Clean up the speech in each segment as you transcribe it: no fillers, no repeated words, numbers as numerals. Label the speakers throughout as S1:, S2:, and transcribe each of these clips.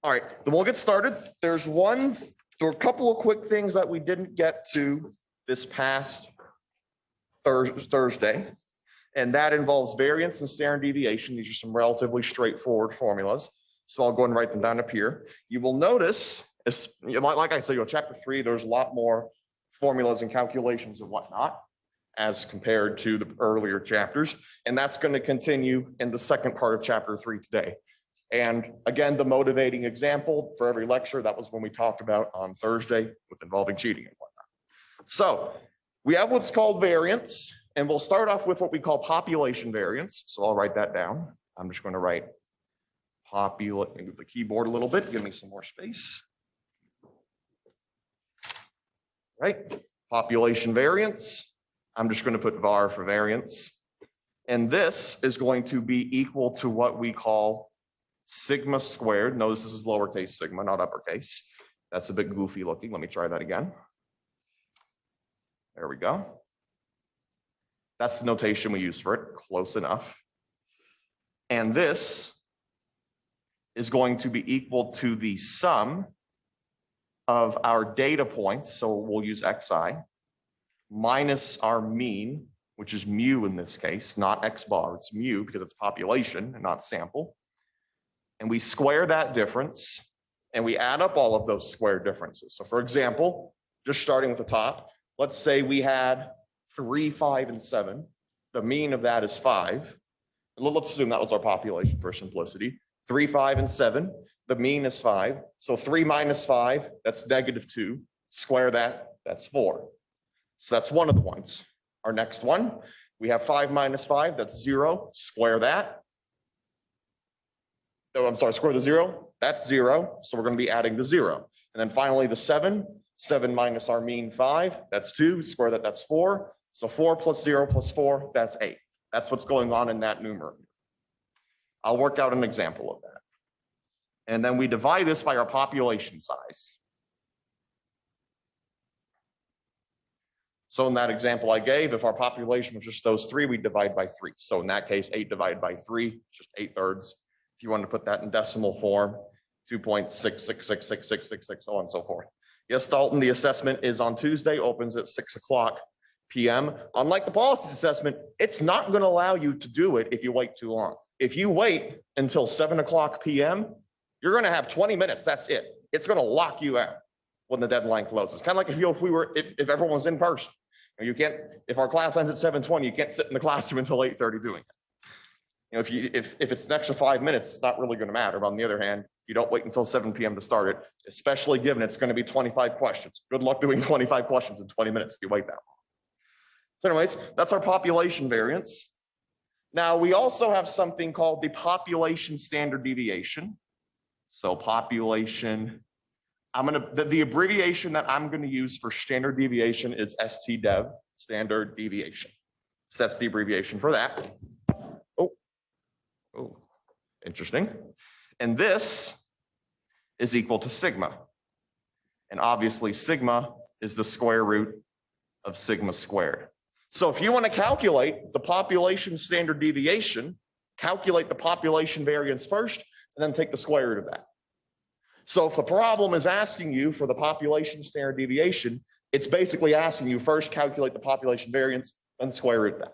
S1: All right, then we'll get started. There are a couple of quick things that we didn't get to this past Thursday, and that involves variance and standard deviation. These are some relatively straightforward formulas. So I'll go and write them down up here. You will notice, like I said, chapter 3, there's a lot more formulas and calculations and whatnot as compared to the earlier chapters. And that's going to continue in the second part of chapter 3 today. And again, the motivating example for every lecture, that was when we talked about on Thursday with involving cheating and whatnot. So we have what's called variance, and we'll start off with what we call population variance. So I'll write that down. I'm just going to write move the keyboard a little bit, give me some more space. Right, population variance. I'm just going to put var for variance. And this is going to be equal to what we call sigma squared. Notice this is lowercase sigma, not uppercase. That's a bit goofy looking. Let me try that again. There we go. That's the notation we use for it. Close enough. And this is going to be equal to the sum of our data points, so we'll use xi, minus our mean, which is mu in this case, not x bar, it's mu because it's population and not sample. And we square that difference, and we add up all of those square differences. So for example, just starting with the top, let's say we had 3, 5, and 7. The mean of that is 5. And let's assume that was our population for simplicity. 3, 5, and 7. The mean is 5. So 3 minus 5, that's -2. Square that, that's 4. So that's one of the ones. Our next one, we have 5 minus 5, that's 0. Square that. Oh, I'm sorry, square the 0, that's 0. So we're going to be adding the 0. And then finally the 7. 7 minus our mean 5, that's 2. Square that, that's 4. So 4 plus 0 plus 4, that's 8. That's what's going on in that numerator. I'll work out an example of that. And then we divide this by our population size. So in that example I gave, if our population was just those 3, we'd divide by 3. So in that case, 8 divided by 3, just 8/3. If you want to put that in decimal form, 2.6666666, so on and so forth. Yes, Dalton, the assessment is on Tuesday, opens at 6 o'clock p.m. Unlike the policy assessment, it's not going to allow you to do it if you wait too long. If you wait until 7 o'clock p.m., you're going to have 20 minutes. That's it. It's going to lock you out when the deadline closes. Kind of like if everyone was in person. You can't. If our class ends at 7:20, you can't sit in the classroom until 8:30 doing it. If it's an extra 5 minutes, it's not really going to matter. But on the other hand, you don't wait until 7 p.m. to start it, especially given it's going to be 25 questions. Good luck doing 25 questions in 20 minutes if you wait that long. So anyways, that's our population variance. Now, we also have something called the population standard deviation. So population, the abbreviation that I'm going to use for standard deviation is STDEV, standard deviation. So that's the abbreviation for that. Oh, interesting. And this is equal to sigma. And obviously sigma is the square root of sigma squared. So if you want to calculate the population standard deviation, calculate the population variance first, and then take the square root of that. So if the problem is asking you for the population standard deviation, it's basically asking you first calculate the population variance, then square root that.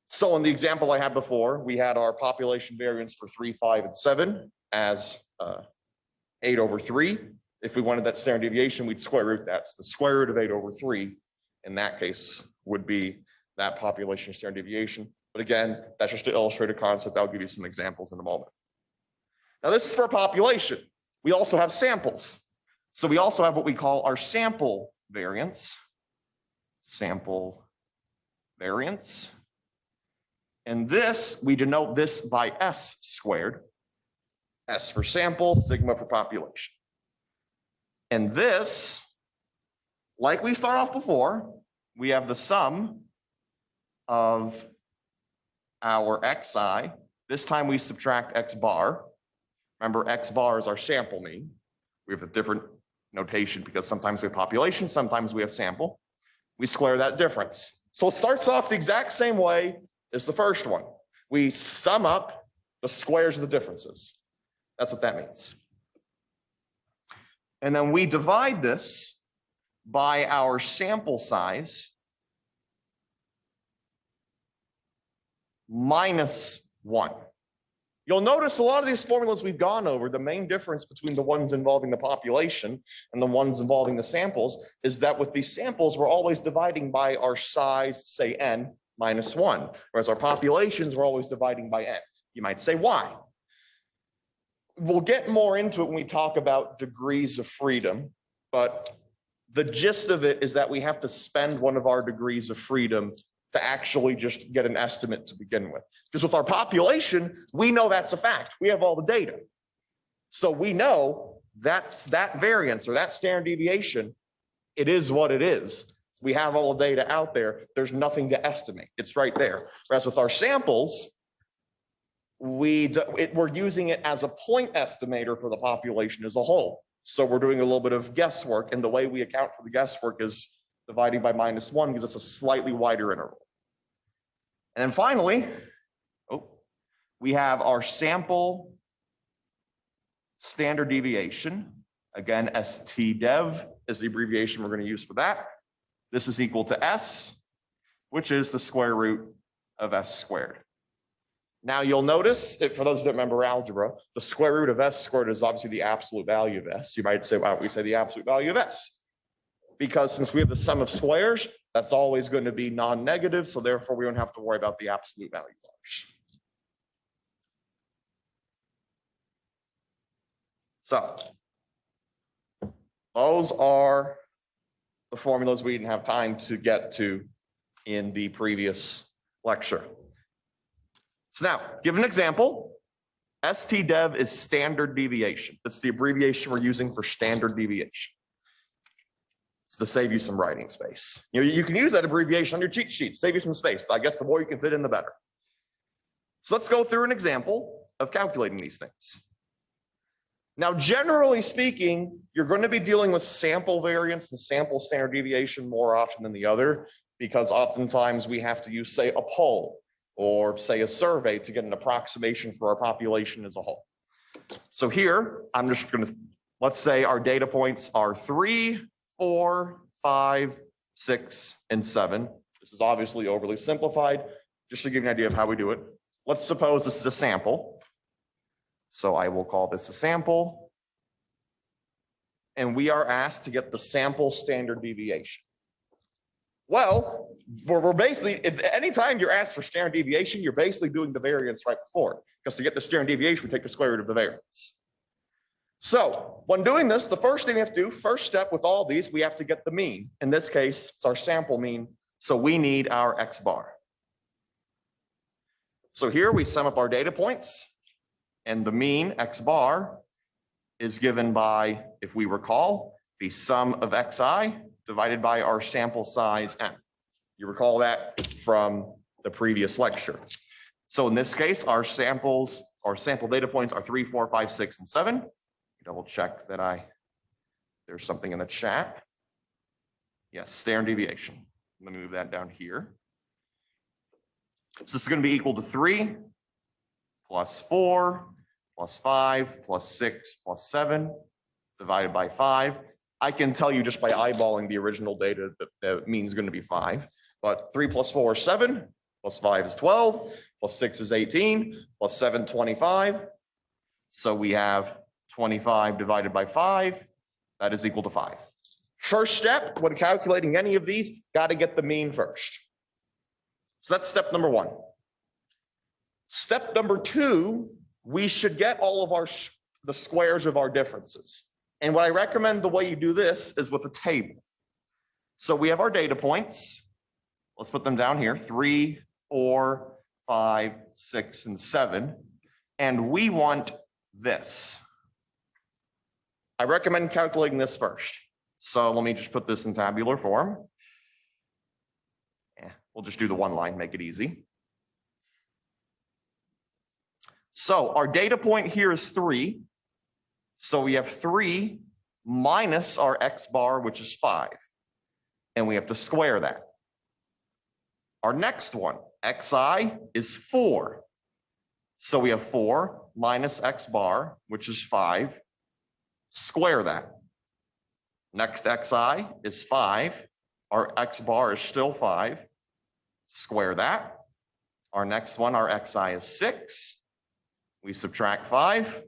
S1: So in the example I had before, we had our population variance for 3, 5, and 7 as 8/3. If we wanted that standard deviation, we'd square root that. So the square root of 8/3 in that case would be that population standard deviation. But again, that's just to illustrate a concept. I'll give you some examples in a moment. Now this is for population. We also have samples. So we also have what we call our sample variance. Sample variance. And this, we denote this by S squared. S for sample, sigma for population. And this, like we start off before, we have the sum of our xi. This time we subtract x bar. Remember, x bar is our sample mean. We have a different notation because sometimes we have population, sometimes we have sample. We square that difference. So it starts off the exact same way as the first one. We sum up the squares of the differences. That's what that means. And then we divide this by our sample size minus 1. You'll notice a lot of these formulas we've gone over, the main difference between the ones involving the population and the ones involving the samples is that with these samples, we're always dividing by our size, say n, minus 1, whereas our populations, we're always dividing by n. You might say, why? We'll get more into it when we talk about degrees of freedom, but the gist of it is that we have to spend one of our degrees of freedom to actually just get an estimate to begin with. Because with our population, we know that's a fact. We have all the data. So we know that's that variance or that standard deviation, it is what it is. We have all the data out there. There's nothing to estimate. It's right there. Whereas with our samples, we're using it as a point estimator for the population as a whole. So we're doing a little bit of guesswork, and the way we account for the guesswork is dividing by minus 1 gives us a slightly wider interval. And then finally, we have our sample standard deviation. Again, STDev is the abbreviation we're going to use for that. This is equal to S, which is the square root of S squared. Now you'll notice, for those that remember algebra, the square root of S squared is obviously the absolute value of S. You might say, why don't we say the absolute value of S? Because since we have the sum of squares, that's always going to be non-negative, so therefore we don't have to worry about the absolute value bars. So those are the formulas we didn't have time to get to in the previous lecture. So now, give an example. STDev is standard deviation. That's the abbreviation we're using for standard deviation. It's to save you some writing space. You can use that abbreviation on your cheat sheet, save you some space. I guess the more you can fit in, the better. So let's go through an example of calculating these things. Now, generally speaking, you're going to be dealing with sample variance and sample standard deviation more often than the other, because oftentimes we have to use, say, a poll or say a survey to get an approximation for our population as a whole. So here, I'm just going to, let's say our data points are 3, 4, 5, 6, and 7. This is obviously overly simplified, just to give you an idea of how we do it. Let's suppose this is a sample. So I will call this a sample. And we are asked to get the sample standard deviation. Well, we're basically, if anytime you're asked for standard deviation, you're basically doing the variance right before it. Because to get the standard deviation, we take the square root of the variance. So when doing this, the first thing we have to do, first step with all these, we have to get the mean. In this case, it's our sample mean. So we need our X bar. So here we sum up our data points. And the mean, X bar, is given by, if we recall, the sum of Xi divided by our sample size n. You recall that from the previous lecture. So in this case, our sample data points are 3, 4, 5, 6, and 7. Double check that there's something in the chat. Yes, standard deviation. Let me move that down here. So this is going to be equal to 3 plus 4 plus 5 plus 6 plus 7 divided by 5. I can tell you just by eyeballing the original data that the mean is going to be 5. But 3 plus 4 is 7, plus 5 is 12, plus 6 is 18, plus 7, 25. So we have 25 divided by 5. That is equal to 5. First step, when calculating any of these, got to get the mean first. So that's step number 1. Step number 2, we should get all of the squares of our differences. And what I recommend the way you do this is with a table. So we have our data points. Let's put them down here, 3, 4, 5, 6, and 7. And we want this. I recommend calculating this first. So let me just put this in tabular form. We'll just do the one line, make it easy. So our data point here is 3. So we have 3 minus our X bar, which is 5. And we have to square that. Our next one, Xi, is 4. So we have 4 minus x bar, which is 5, square that. Next xi is 5. Our x bar is still 5. Square that. Our next one, our xi is 6. We subtract 5.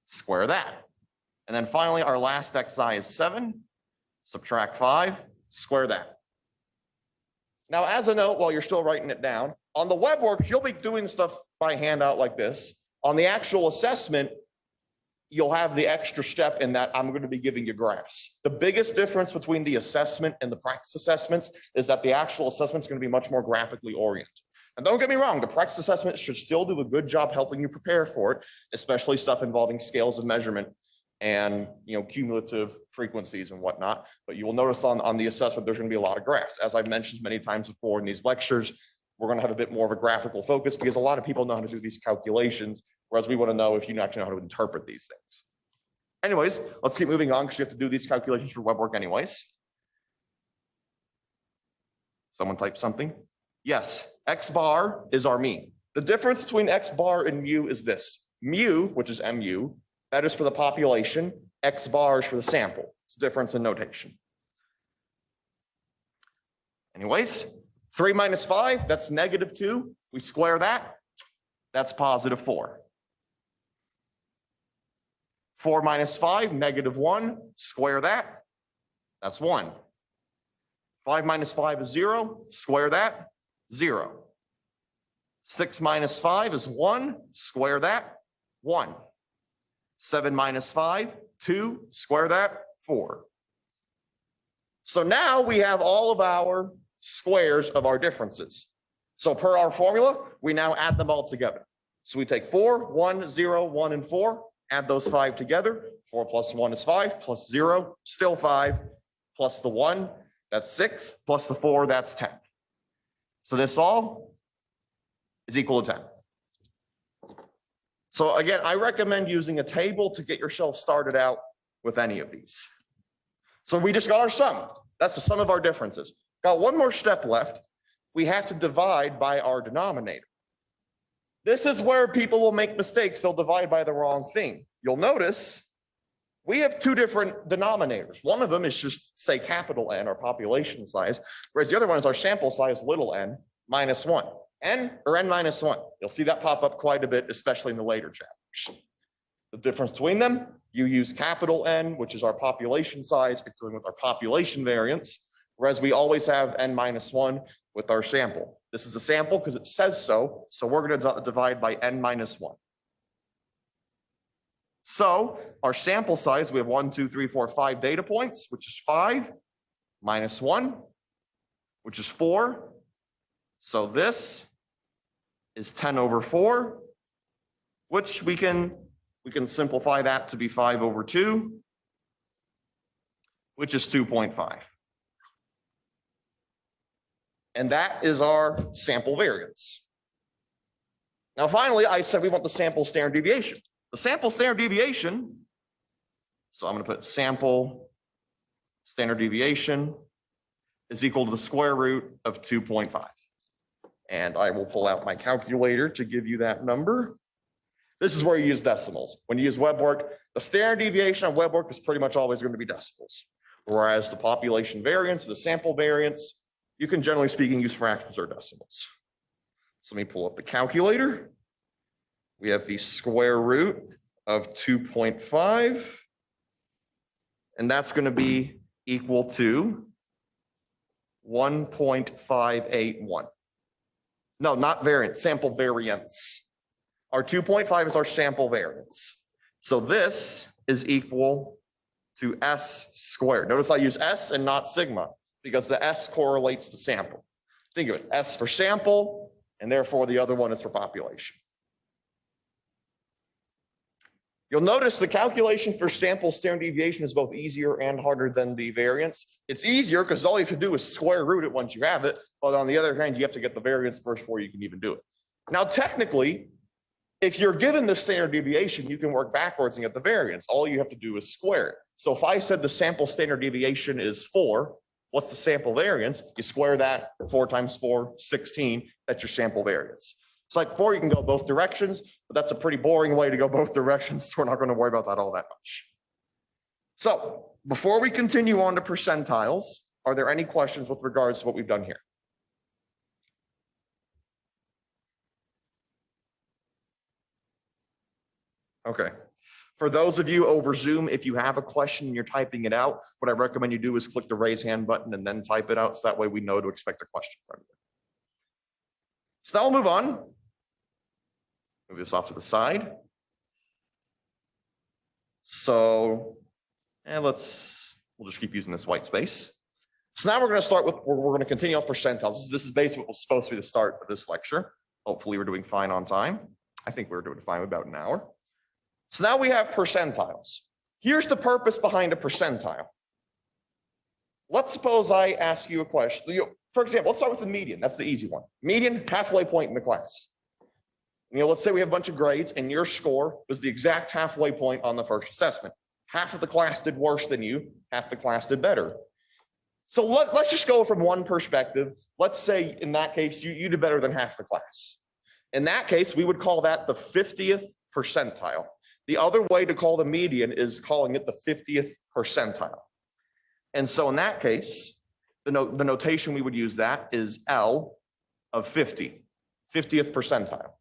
S1: Square that. And then finally, our last xi is 7. Subtract 5. Square that. Now, as a note, while you're still writing it down, on the web works, you'll be doing stuff by handout like this. On the actual assessment, you'll have the extra step in that I'm going to be giving you graphs. The biggest difference between the assessment and the practice assessments is that the actual assessment is going to be much more graphically oriented. And don't get me wrong, the practice assessment should still do a good job helping you prepare for it, especially stuff involving scales of measurement and cumulative frequencies and whatnot. But you will notice on the assessment, there's going to be a lot of graphs. As I've mentioned many times before in these lectures, we're going to have a bit more of a graphical focus because a lot of people know how to do these calculations, whereas we want to know if you actually know how to interpret these things. Anyways, let's keep moving on because you have to do these calculations for web work anyways. Someone type something. Yes, x bar is our mean. The difference between x bar and mu is this. Mu, which is mu, that is for the population. X bar is for the sample. It's a difference in notation. Anyways, 3 minus 5, that's -2. We square that. That's +4. 4 minus 5, -1. Square that. That's 1. 5 minus 5 is 0. Square that. 0. 6 minus 5 is 1. Square that. 1. 7 minus 5, 2. Square that. 4. So now we have all of our squares of our differences. So per our formula, we now add them all together. So we take 4, 1, 0, 1, and 4, add those 5 together. 4 plus 1 is 5, plus 0, still 5, plus the 1, that's 6, plus the 4, that's 10. So this all is equal to 10. So again, I recommend using a table to get yourself started out with any of these. So we just got our sum. That's the sum of our differences. Got one more step left. We have to divide by our denominator. This is where people will make mistakes. They'll divide by the wrong thing. You'll notice we have two different denominators. One of them is just, say, capital N, our population size, whereas the other one is our sample size, little n, minus 1. N or n minus 1. You'll see that pop up quite a bit, especially in the later chapters. The difference between them, you use capital N, which is our population size, dealing with our population variance, whereas we always have n minus 1 with our sample. This is a sample because it says so, so we're going to divide by n minus 1. So our sample size, we have 1, 2, 3, 4, 5 data points, which is 5 minus 1, which is 4. So this is 10 over 4, which we can simplify that to be 5 over 2, which is 2.5. And that is our sample variance. Now, finally, I said we want the sample standard deviation. The sample standard deviation, so I'm going to put sample standard deviation is equal to the square root of 2.5. And I will pull out my calculator to give you that number. This is where you use decimals. When you use web work, the standard deviation on web work is pretty much always going to be decimals. Whereas the population variance, the sample variance, you can generally speaking use fractions or decimals. So let me pull up the calculator. We have the square root of 2.5, and that's going to be equal to 1.581. No, not variance, sample variance. Our 2.5 is our sample variance. So this is equal to S squared. Notice I use S and not sigma because the S correlates to sample. Think of it, S for sample, and therefore the other one is for population. You'll notice the calculation for sample standard deviation is both easier and harder than the variance. It's easier because all you have to do is square root it once you have it, but on the other hand, you have to get the variance first before you can even do it. Now, technically, if you're given the standard deviation, you can work backwards and get the variance. All you have to do is square it. So if I said the sample standard deviation is 4, what's the sample variance? You square that, 4 times 4, 16, that's your sample variance. It's like 4, you can go both directions, but that's a pretty boring way to go both directions, so we're not going to worry about that all that much. So before we continue on to percentiles, are there any questions with regards to what we've done here? Okay. For those of you over Zoom, if you have a question and you're typing it out, what I recommend you do is click the raise hand button and then type it out, so that way we know to expect a question from you. So now we'll move on. Move this off to the side. So, and we'll just keep using this white space. So now we're going to start with, we're going to continue off percentiles. This is basically what was supposed to be the start of this lecture. Hopefully we're doing fine on time. I think we're doing fine about an hour. So now we have percentiles. Here's the purpose behind a percentile. Let's suppose I ask you a question. For example, let's start with the median. That's the easy one. Median, halfway point in the class. Let's say we have a bunch of grades and your score was the exact halfway point on the first assessment. Half of the class did worse than you, half the class did better. So let's just go from one perspective. Let's say in that case, you did better than half the class. In that case, we would call that the 50th percentile. The other way to call the median is calling it the 50th percentile. And so in that case, the notation we would use that is L of 50, 50th percentile.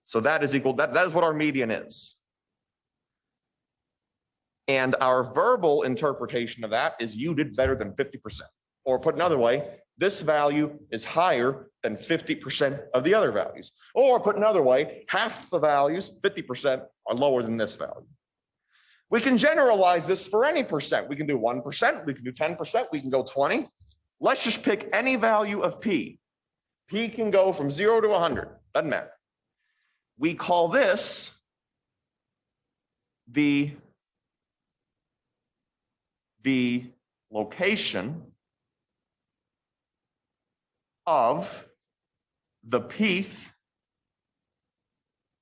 S1: So that is equal, that is what our median is. And our verbal interpretation of that is you did better than 50%. Or put another way, this value is higher than 50% of the other values. Or put another way, half the values, 50%, are lower than this value. We can generalize this for any percent. We can do 1%, we can do 10%, we can go 20. Let's just pick any value of P. P can go from 0 to 100, doesn't matter. We call this the location of the pth.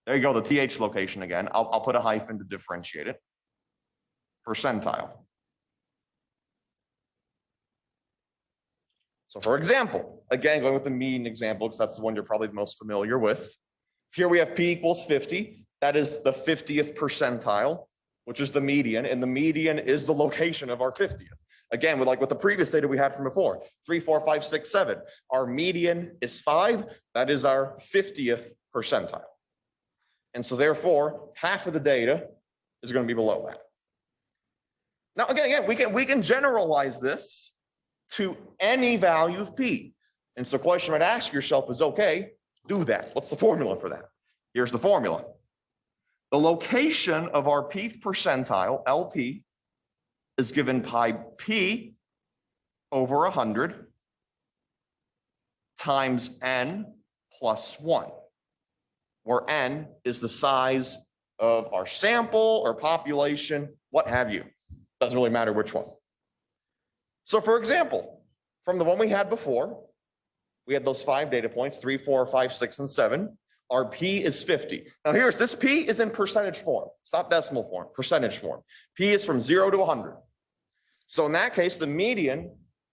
S1: There you go, the th location again. I'll put a hyphen to differentiate it. Percentile. So for example, again, going with the median example, because that's the one you're probably the most familiar with. Here we have P equals 50. That is the 50th percentile, which is the median, and the median is the location of our 50th. Again, with the previous data we had from before, 3, 4, 5, 6, 7. Our median is 5. That is our 50th percentile. And so therefore, half of the data is going to be below that. Now, again, we can generalize this to any value of P. And so the question you might ask yourself is, okay, do that. What's the formula for that? Here's the formula. The location of our pth percentile, LP, is given by P over 100 times N plus 1, where N is the size of our sample or population, what have you. Doesn't really matter which one. So for example, from the one we had before, we had those 5 data points, 3, 4, 5, 6, and 7. Our P is 50. Now this P is in percentage form. It's not decimal form, percentage form. P is from 0 to 100. So in that case, the median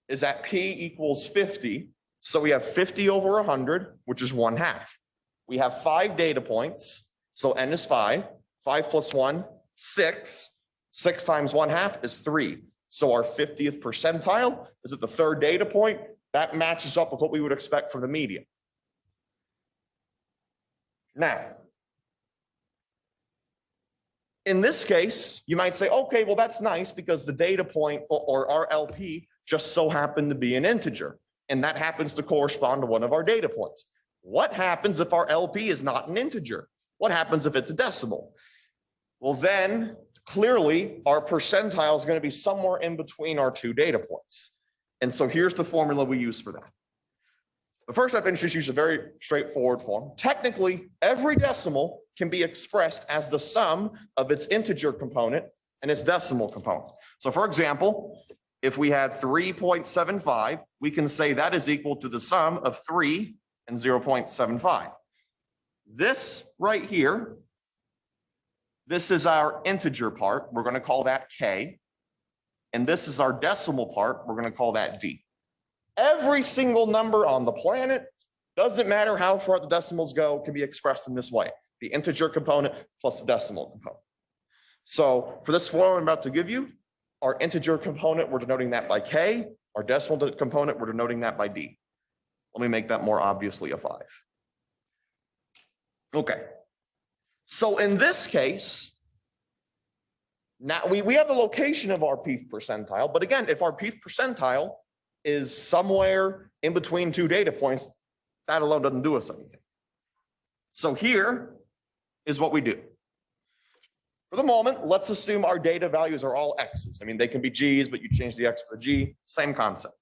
S1: is at P equals 50. So we have 50 over 100, which is 1/2. We have 5 data points. So N is 5. 5 plus 1, 6. 6 times 1/2 is 3. So our 50th percentile is at the 3rd data point. That matches up with what we would expect from the median. Now, in this case, you might say, okay, well, that's nice because the data point or our LP just so happened to be an integer, and that happens to correspond to one of our data points. What happens if our LP is not an integer? What happens if it's a decimal? Well, then clearly our percentile is going to be somewhere in between our 2 data points. And so here's the formula we use for that. But first, I think just use a very straightforward form. Technically, every decimal can be expressed as the sum of its integer component and its decimal component. So for example, if we had 3.75, we can say that is equal to the sum of 3 and 0.75. This right here, this is our integer part. We're going to call that K. And this is our decimal part. We're going to call that D. Every single number on the planet Doesn't matter how far the decimals go, can be expressed in this way. The integer component plus the decimal component. So for this formula I'm about to give you, our integer component, we're denoting that by K. Our decimal component, we're denoting that by D. Let me make that more obviously a 5. Okay. So in this case, now we have the location of our pth percentile, but again, if our pth percentile is somewhere in between two data points, that alone doesn't do us anything. So here is what we do. For the moment, let's assume our data values are all x's. I mean, they can be g's, but you change the x for the g, same concept.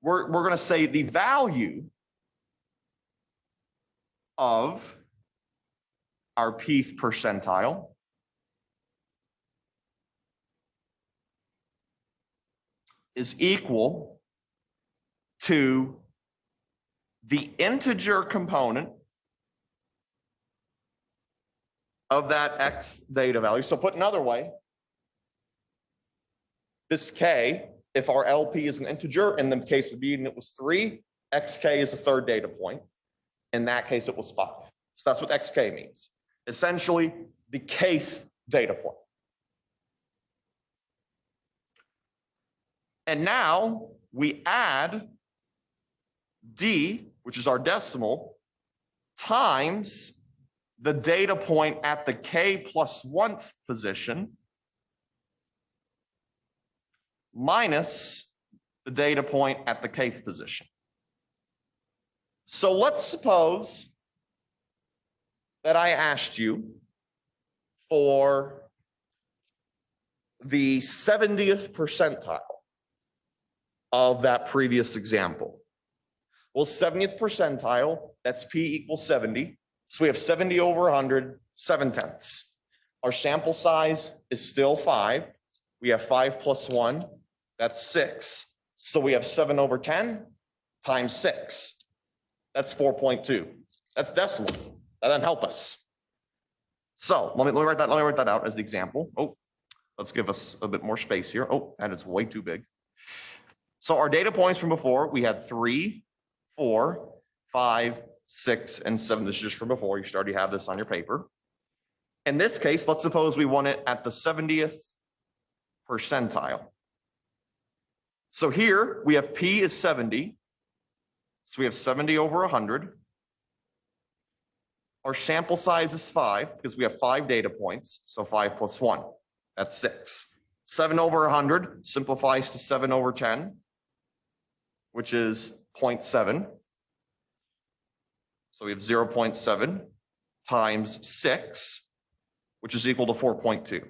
S1: We're going to say the value of our pth percentile is equal to the integer component of that x data value. So put another way, this k, if our LP is an integer, in the case of B and it was 3, xk is the third data point. In that case, it was 5. So that's what xk means. Essentially, the kth data point. And now we add D, which is our decimal, times the data point at the k plus 1th position minus the data point at the kth position. So let's suppose that I asked you for the 70th percentile of that previous example. Well, 70th percentile, that's p equals 70. So we have 70 over 100, 7/10. Our sample size is still 5. We have 5 plus 1, that's 6. So we have 7 over 10 times 6. That's 4.2. That's decimal. That doesn't help us. So let me write that out as the example. Oh, let's give us a bit more space here. Oh, that is way too big. So our data points from before, we had 3, 4, 5, 6, and 7. This is just from before. You should already have this on your paper. In this case, let's suppose we want it at the 70th percentile. So here we have P is 70. So we have 70 over 100. Our sample size is 5 because we have 5 data points. So 5 plus 1, that's 6. 7 over 100 simplifies to 7 over 10, which is 0.7. So we have 0.7 times 6, which is equal to 4.2.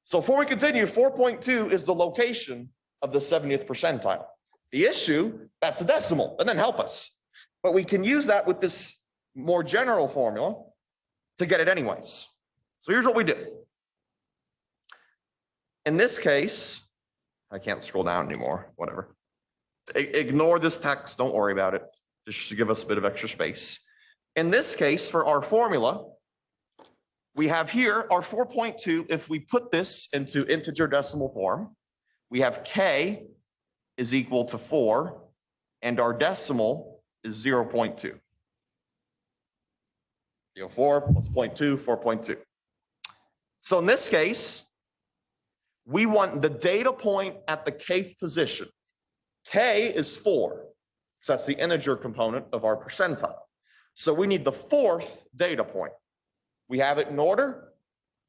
S1: So before we continue, 4.2 is the location of the 70th percentile. The issue, that's a decimal. That doesn't help us. But we can use that with this more general formula to get it anyways. So here's what we do. In this case, I can't scroll down anymore, whatever. Ignore this text, don't worry about it, just to give us a bit of extra space. In this case, for our formula, we have here our 4.2. If we put this into integer decimal form, we have k is equal to 4, and our decimal is 0.2. 4 plus 0.2, 4.2. So in this case, we want the data point at the kth position. K is 4, so that's the integer component of our percentile. So we need the 4th data point. We have it in order,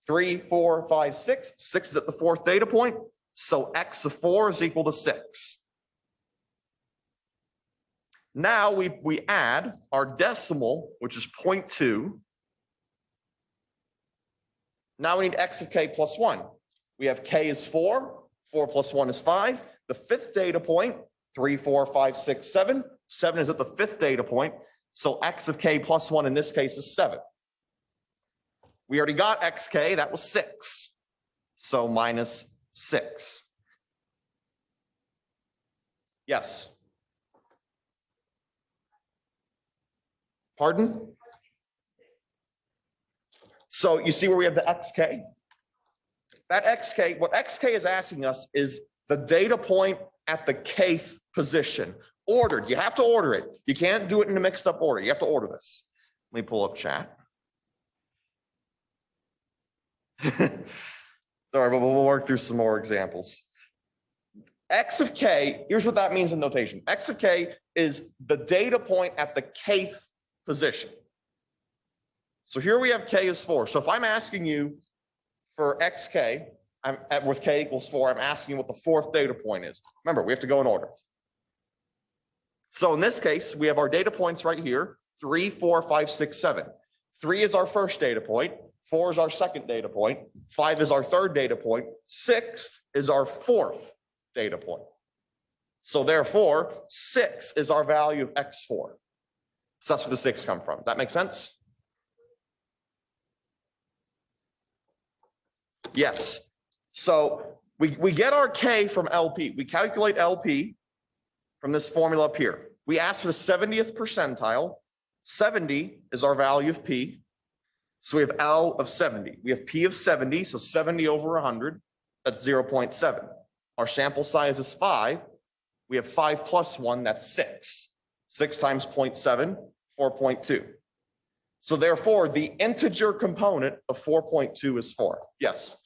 S1: 3, 4, 5, 6. 6 is at the 4th data point, so x of 4 is equal to 6. Now we add our decimal, which is 0.2. Now we need x of k plus 1. We have k is 4, 4 plus 1 is 5. The 5th data point, 3, 4, 5, 6, 7. 7 is at the 5th data point, so x of k plus 1 in this case is 7. We already got xk, that was 6. So minus 6. Yes? Pardon? So you see where we have the xk? That xk, what xk is asking us is the data point at the kth position. Ordered. You have to order it. You can't do it in a mixed up order. You have to order this. Let me pull up chat. Sorry, but we'll work through some more examples. X of k, here's what that means in notation. X of k is the data point at the kth position. So here we have k is 4. So if I'm asking you for xk, with k equals 4, I'm asking you what the fourth data point is. Remember, we have to go in order. So in this case, we have our data points right here, 3, 4, 5, 6, 7. 3 is our first data point, 4 is our second data point, 5 is our third data point, 6 is our fourth data point. So therefore, 6 is our value of x4. So that's where the 6 come from. That makes sense? Yes. So we get our k from LP. We calculate LP from this formula up here. We ask for the 70th percentile. 70 is our value of P. So we have L of 70. We have P of 70, so 70 over 100, that's 0.7. Our sample size is 5. We have 5 plus 1, that's 6. 6 times 0.7, 4.2. So therefore, the integer component of 4.2 is 4. Yes.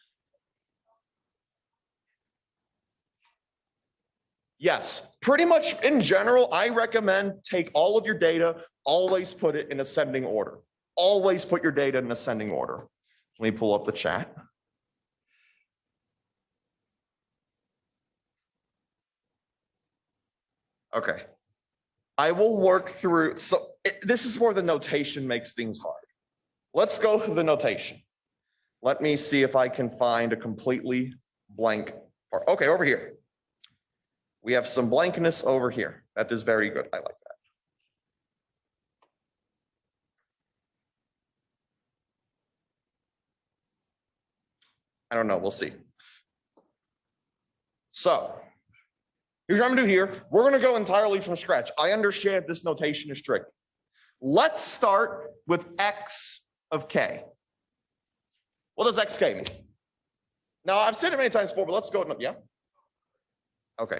S1: Yes, pretty much in general, I recommend take all of your data, always put it in ascending order. Always put your data in ascending order. Let me pull up the chat. Okay. I will work through, this is where the notation makes things hard. Let's go through the notation. Let me see if I can find a completely blank part. Okay, over here. We have some blankness over here. That is very good. I like that. I don't know. We'll see. So here's what I'm going to do here. We're going to go entirely from scratch. I understand this notation is tricky. Let's start with x of k. What does xk mean? Now, I've said it many times before, but let's go. Yeah? Okay.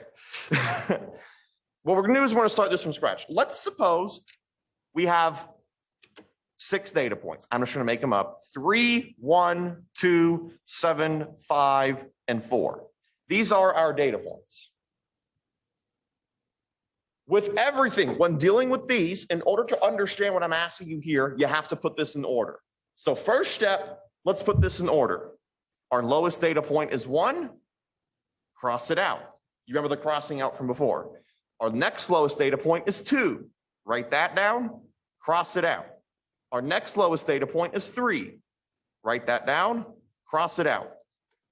S1: What we're going to do is we're going to start this from scratch. Let's suppose we have 6 data points. I'm just going to make them up. 3, 1, 2, 7, 5, and 4. These are our data points. With everything, when dealing with these, in order to understand what I'm asking you here, you have to put this in order. So first step, let's put this in order. Our lowest data point is 1. Cross it out. You remember the crossing out from before. Our next lowest data point is 2. Write that down. Cross it out. Our next lowest data point is 3. Write that down. Cross it out.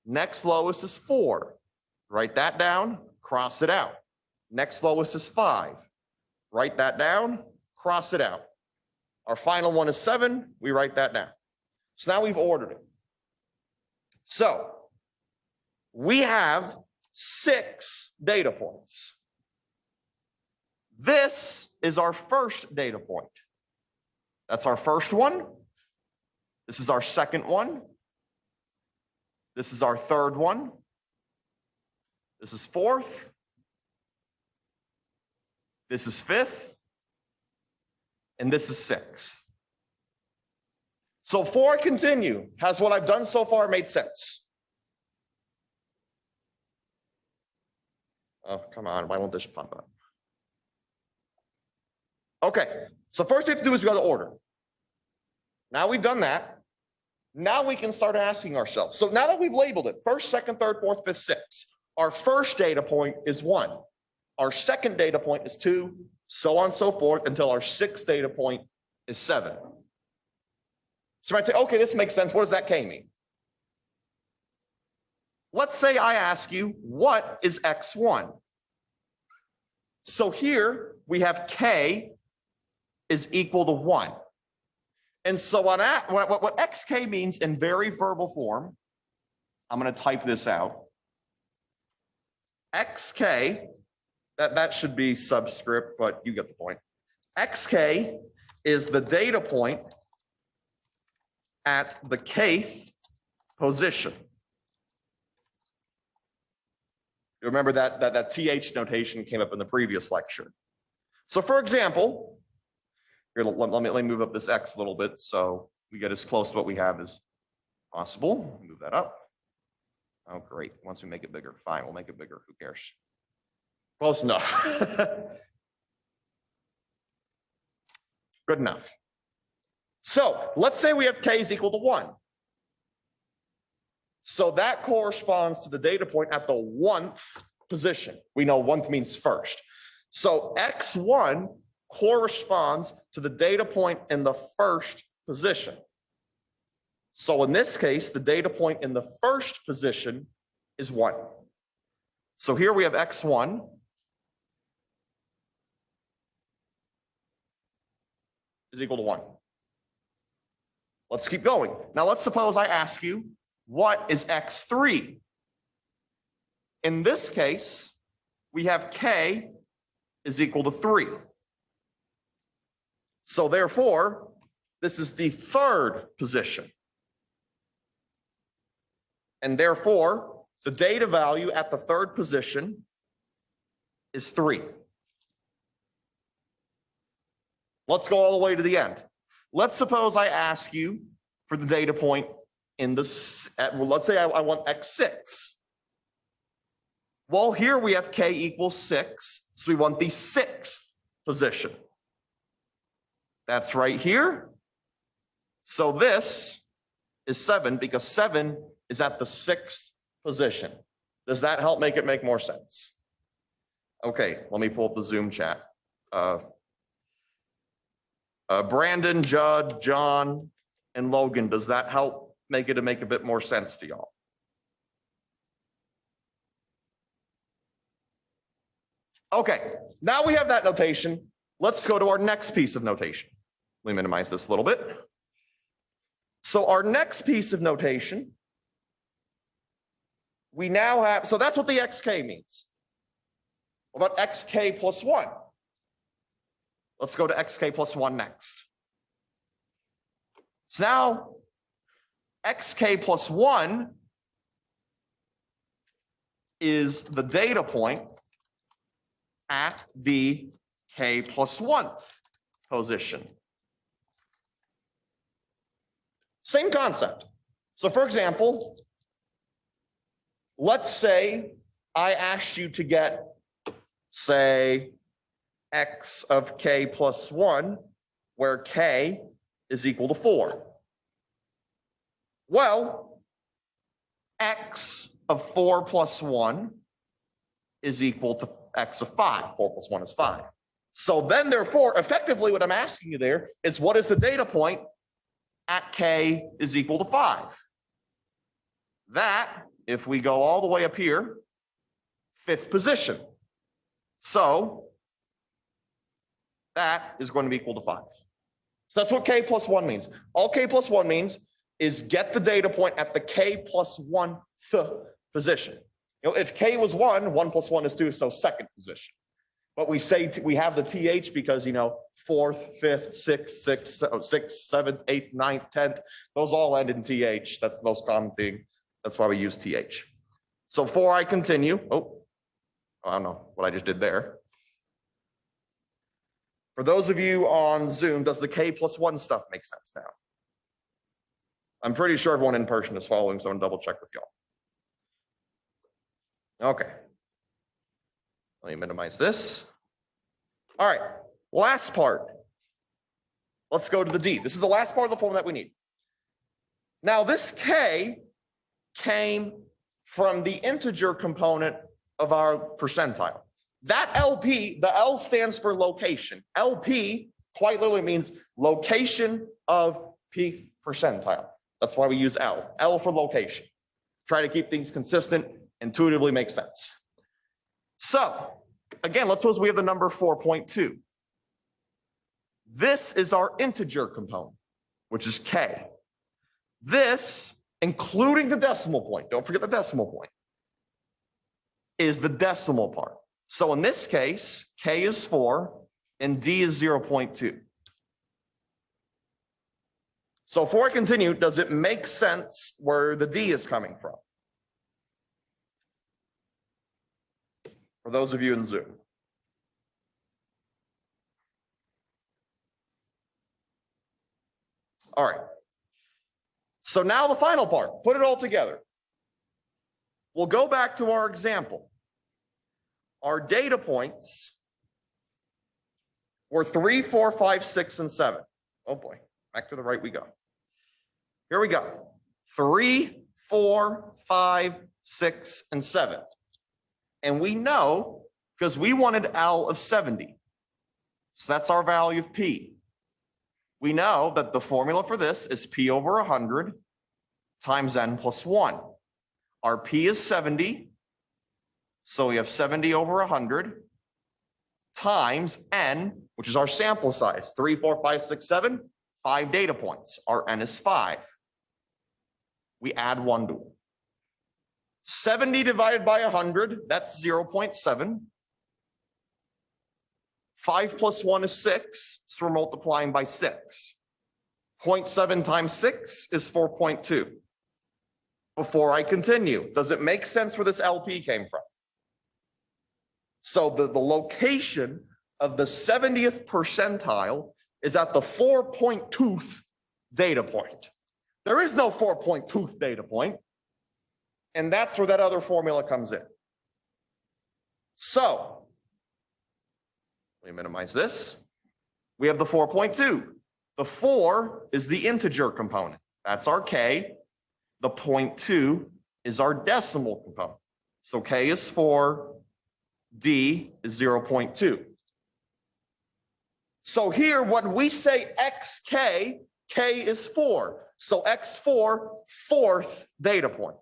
S1: Next lowest is 4. Write that down. Cross it out. Next lowest is 5. Write that down. Cross it out. Our final one is 7. We write that down. So now we've ordered it. So we have 6 data points. This is our first data point. That's our first one. This is our second one. This is our third one. This is fourth. This is fifth. And this is sixth. So before I continue, has what I've done so far made sense? Oh, come on. Why won't this pop up? Okay. So first we have to do is we got to order. Now we've done that. Now we can start asking ourselves. So now that we've labeled it, first, second, third, fourth, fifth, sixth, our first data point is 1. Our second data point is 2, so on and so forth, until our sixth data point is 7. So you might say, okay, this makes sense. What does that k mean? Let's say I ask you, what is x1? So here we have k is equal to 1. And so what xk means in very verbal form, I'm going to type this out. xk, that should be subscript, but you get the point. xk is the data point at the kth position. You remember that th notation came up in the previous lecture. So for example, here, let me move up this X a little bit so we get as close to what we have as possible. Move that up. Oh, great. Once we make it bigger, fine, we'll make it bigger. Who cares? Close enough. Good enough. So let's say we have K is equal to 1. So that corresponds to the data point at the 1th position. We know 1th means first. So X1 corresponds to the data point in the 1st position. So in this case, the data point in the 1st position is 1. So here we have X1 is equal to 1. Let's keep going. Now let's suppose I ask you, what is X3? In this case, we have K is equal to 3. So therefore, this is the 3rd position. And therefore, the data value at the 3rd position is 3. Let's go all the way to the end. Let's suppose I ask you for the data point in this, let's say I want X6. Well, here we have K equals 6, so we want the 6th position. That's right here. So this is 7 because 7 is at the 6th position. Does that help make it make more sense? Okay, let me pull up the Zoom chat. Brandon, Judd, John, and Logan, does that help make it a bit more sense to y'all? Okay, now we have that notation. Let's go to our next piece of notation. Let me minimize this a little bit. So our next piece of notation, we now have, so that's what the xk means. What about xk plus 1? Let's go to xk plus 1 next. So now xk plus 1 is the data point at the k plus 1th position. Same concept. So for example, let's say I asked you to get, say, x of k plus 1, where k is equal to 4. Well, x of 4 plus 1 is equal to x of 5. 4 plus 1 is 5. So then, therefore, effectively what I'm asking you there is what is the data point at k is equal to 5? That, if we go all the way up here, 5th position. So that is going to be equal to 5. So that's what k plus 1 means. All k plus 1 means is get the data point at the k plus 1th position. You know, if k was 1, 1 plus 1 is 2, so 2nd position. But we say we have the th because, you know, 4th, 5th, 6th, 7th, 8th, 9th, 10th, those all end in th. That's the most common thing. That's why we use th. So before I continue, I don't know what I just did there. For those of you on Zoom, does the k plus 1 stuff make sense now? I'm pretty sure everyone in person is following, so I'm gonna double check with y'all. Okay. Let me minimize this. All right, last part. Let's go to the D. This is the last part of the formula that we need. Now this K came from the integer component of our percentile. That LP, the L stands for location. LP quite literally means location of p percentile. That's why we use L. L for location. Try to keep things consistent, intuitively makes sense. So, again, let's suppose we have the number 4.2. This is our integer component, which is K. This, including the decimal point, don't forget the decimal point, is the decimal part. So in this case, K is 4 and D is 0.2. So before I continue, does it make sense where the D is coming from? For those of you in Zoom. All right. So now the final part, put it all together. We'll go back to our example. Our data points were 3, 4, 5, 6, and 7. Oh boy, back to the right we go. Here we go. 3, 4, 5, 6, and 7. And we know because we wanted L of 70. So that's our value of P. We know that the formula for this is P over 100 times N plus 1. Our P is 70. So we have 70 over 100 times N, which is our sample size, 3, 4, 5, 6, 7, 5 data points. Our N is 5. We add 1 to it. 70 divided by 100, that's 0.7. 5 plus 1 is 6, so we're multiplying by 6. 0.7 times 6 is 4.2. Before I continue, does it make sense where this LP came from? So the location of the 70th percentile is at the 4.2th data point. There is no 4.2th data point, and that's where that other formula comes in. So, let me minimize this. We have the 4.2. The 4 is the integer component. That's our K. The 0.2 is our decimal component. So K is 4, D is 0.2. So here, when we say XK, K is 4. So X4, 4th data point.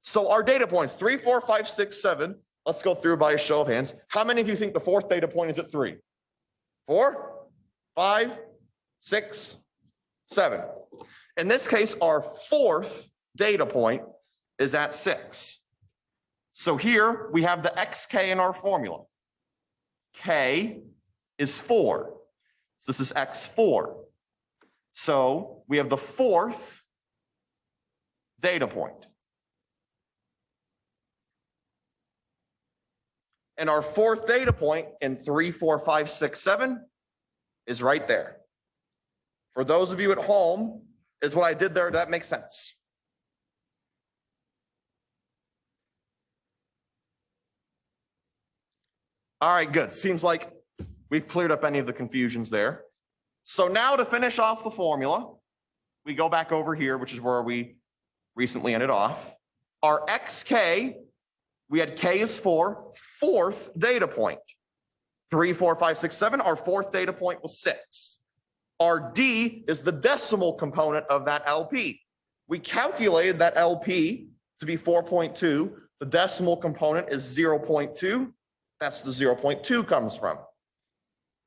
S1: So our data points, 3, 4, 5, 6, 7. Let's go through by a show of hands. How many of you think the 4th data point is at 3? 4, 5, 6, 7. In this case, our 4th data point is at 6. So here we have the XK in our formula. K is 4. So this is X4. So we have the 4th data point. And our 4th data point in 3, 4, 5, 6, 7 is right there. For those of you at home, is what I did there, that makes sense. All right, good. Seems like we've cleared up any of the confusions there. So now to finish off the formula, we go back over here, which is where we recently ended off. Our XK, we had K is 4, 4th data point. 3, 4, 5, 6, 7, our 4th data point was 6. Our D is the decimal component of that LP. We calculated that LP to be 4.2. The decimal component is 0.2. That's the 0.2 comes from.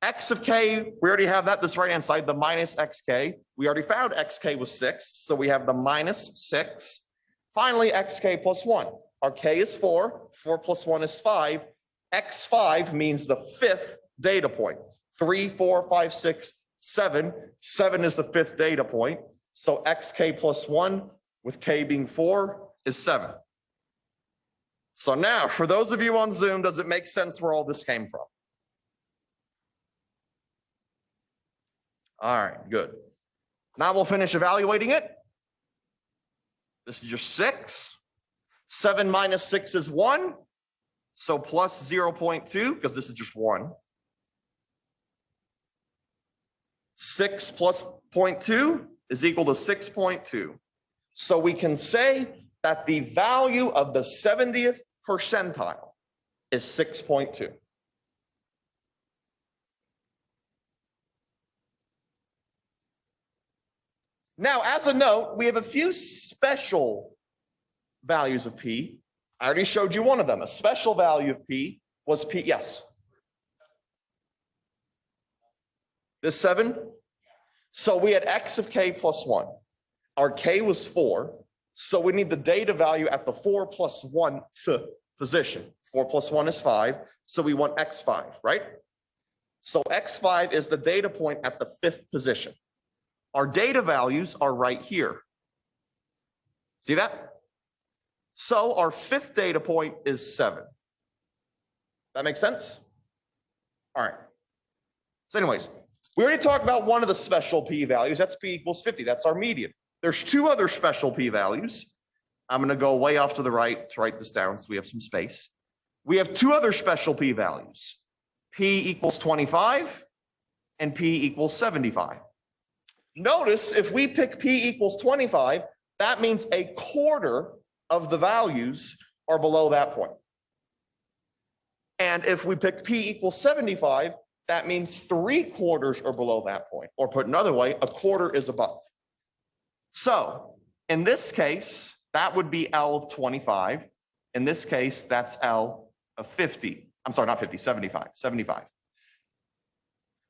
S1: X of K, we already have that, this right-hand side, the minus XK. We already found XK was 6, so we have the minus 6. Finally, XK plus 1. Our K is 4, 4 plus 1 is 5. X5 means the 5th data point. 3, 4, 5, 6, 7. 7 is the 5th data point. So XK plus 1, with K being 4, is 7. So now, for those of you on Zoom, does it make sense where all this came from? All right, good. Now we'll finish evaluating it. This is your 6. 7 minus 6 is 1. So plus 0.2, because this is just 1. 6 plus 0.2 is equal to 6.2. So we can say that the value of the 70th percentile is 6.2. Now, as a note, we have a few special values of P. I already showed you one of them. A special value of P was P, yes. This 7? So we had X of K plus 1. Our K was 4. So we need the data value at the 4 plus 1 position. 4 plus 1 is 5. So we want X5, right? So X5 is the data point at the 5th position. Our data values are right here. See that? So our 5th data point is 7. That makes sense? All right. So anyways, We already talked about one of the special p-values. That's p equals 50. That's our median. There's two other special p-values. I'm going to go way off to the right to write this down so we have some space. We have two other special p-values. P equals 25 and p equals 75. Notice if we pick p equals 25, that means a quarter of the values are below that point. And if we pick p equals 75, that means 3/4 are below that point. Or put another way, a quarter is above. So in this case, that would be L of 25. In this case, that's L of 50. I'm sorry, not 50, 75, 75.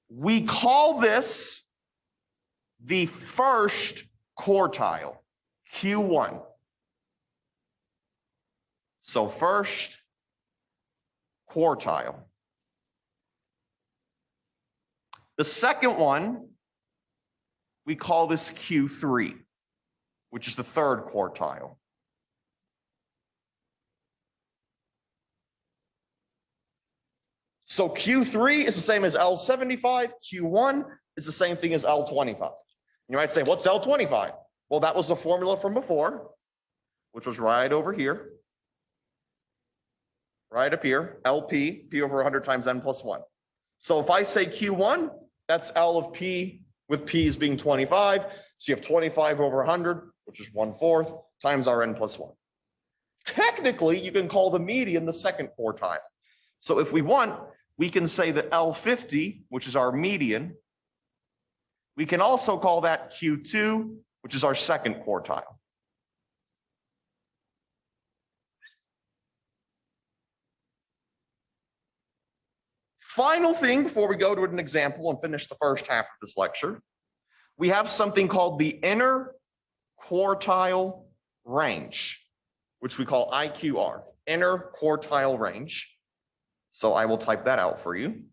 S1: We call this the first quartile, Q1. So first quartile. The second one, we call this Q3, which is the third quartile. So Q3 is the same as L75. Q1 is the same thing as L25. You might say, what's L25? Well, that was the formula from before, which was right over here. Right up here, LP, P over 100 times N plus 1. So if I say Q1, that's L of P with P's being 25. So you have 25 over 100, which is 1/4, times our N plus 1. Technically, you can call the median the second quartile. So if we want, we can say that L50, which is our median, we can also call that Q2, which is our second quartile. Final thing before we go to an example and finish the first half of this lecture, we have something called the inner quartile range, which we call IQR, inner quartile range. So I will type that out for you.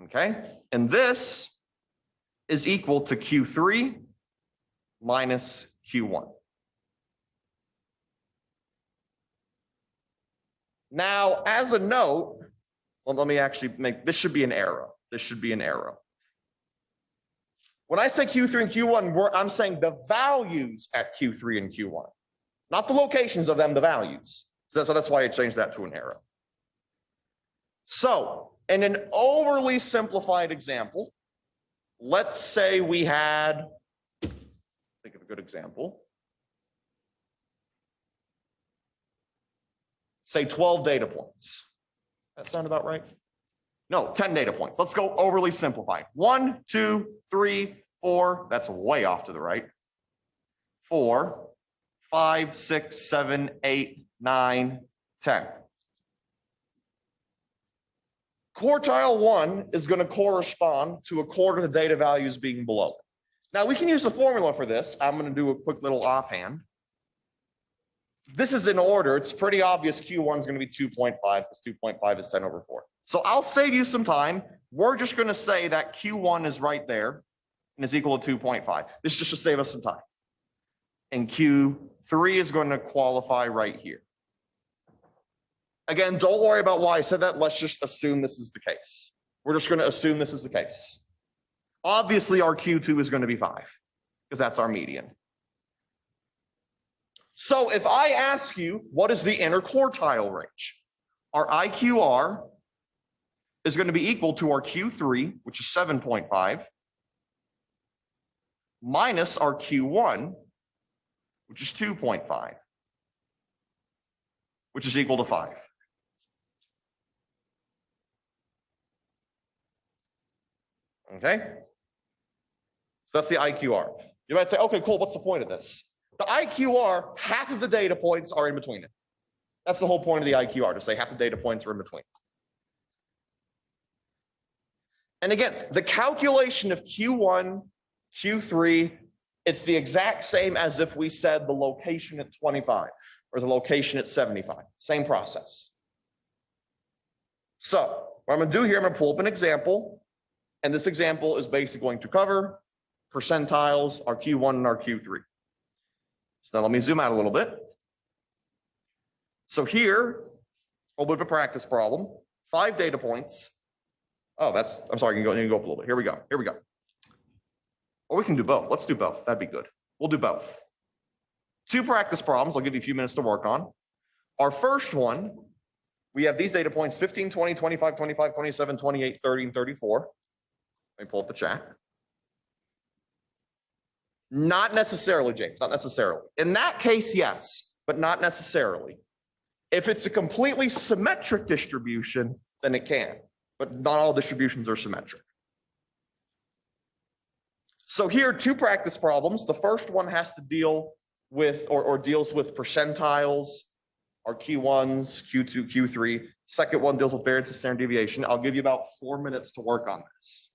S1: Okay, and this is equal to Q3 minus Q1. Now, as a note, well, let me actually make, this should be an arrow. This should be an arrow. When I say Q3 and Q1, I'm saying the values at Q3 and Q1, not the locations of them, the values. So that's why I changed that to an arrow. So in an overly simplified example, let's say we had, think of a good example. Say 12 data points. That sound about right? No, 10 data points. Let's go overly simplified. 1, 2, 3, 4. That's way off to the right. 4, 5, 6, 7, 8, 9, 10. Quartile 1 is going to correspond to a quarter of the data values being below. Now we can use the formula for this. I'm going to do a quick little offhand. This is in order. It's pretty obvious Q1 is going to be 2.5 because 2.5 is 10 over 4. So I'll save you some time. We're just going to say that Q1 is right there and is equal to 2.5. This just to save us some time. And Q3 is going to qualify right here. Again, don't worry about why I said that. Let's just assume this is the case. We're just going to assume this is the case. Obviously, our Q2 is going to be 5 because that's our median. So if I ask you, what is the inner quartile range? Our IQR is going to be equal to our Q3, which is 7.5, minus our Q1, which is 2.5, which is equal to 5. Okay? So that's the IQR. You might say, okay, cool, what's the point of this? The IQR, half of the data points are in between it. That's the whole point of the IQR, to say half the data points are in between. And again, the calculation of Q1, Q3, it's the exact same as if we said the location at 25 or the location at 75. Same process. So what I'm going to do here, I'm going to pull up an example. And this example is basically going to cover percentiles, our Q1 and our Q3. So let me zoom out a little bit. So here, A little bit of a practice problem. 5 data points. Oh, I'm sorry, you can go up a little bit. Here we go. Or we can do both. Let's do both. That'd be good. We'll do both. 2 practice problems. I'll give you a few minutes to work on. Our first one, we have these data points, 15, 20, 25, 25, 27, 28, 30, and 34. Let me pull up the chat. Not necessarily, James, not necessarily. In that case, yes, but not necessarily. If it's a completely symmetric distribution, then it can, but not all distributions are symmetric. So here are 2 practice problems. The first one has to deal with, or deals with percentiles, our Q1s, Q2, Q3. Second one deals with variance and standard deviation. I'll give you about 4 minutes to work on this.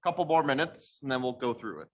S1: Couple more minutes, and then we'll go through it.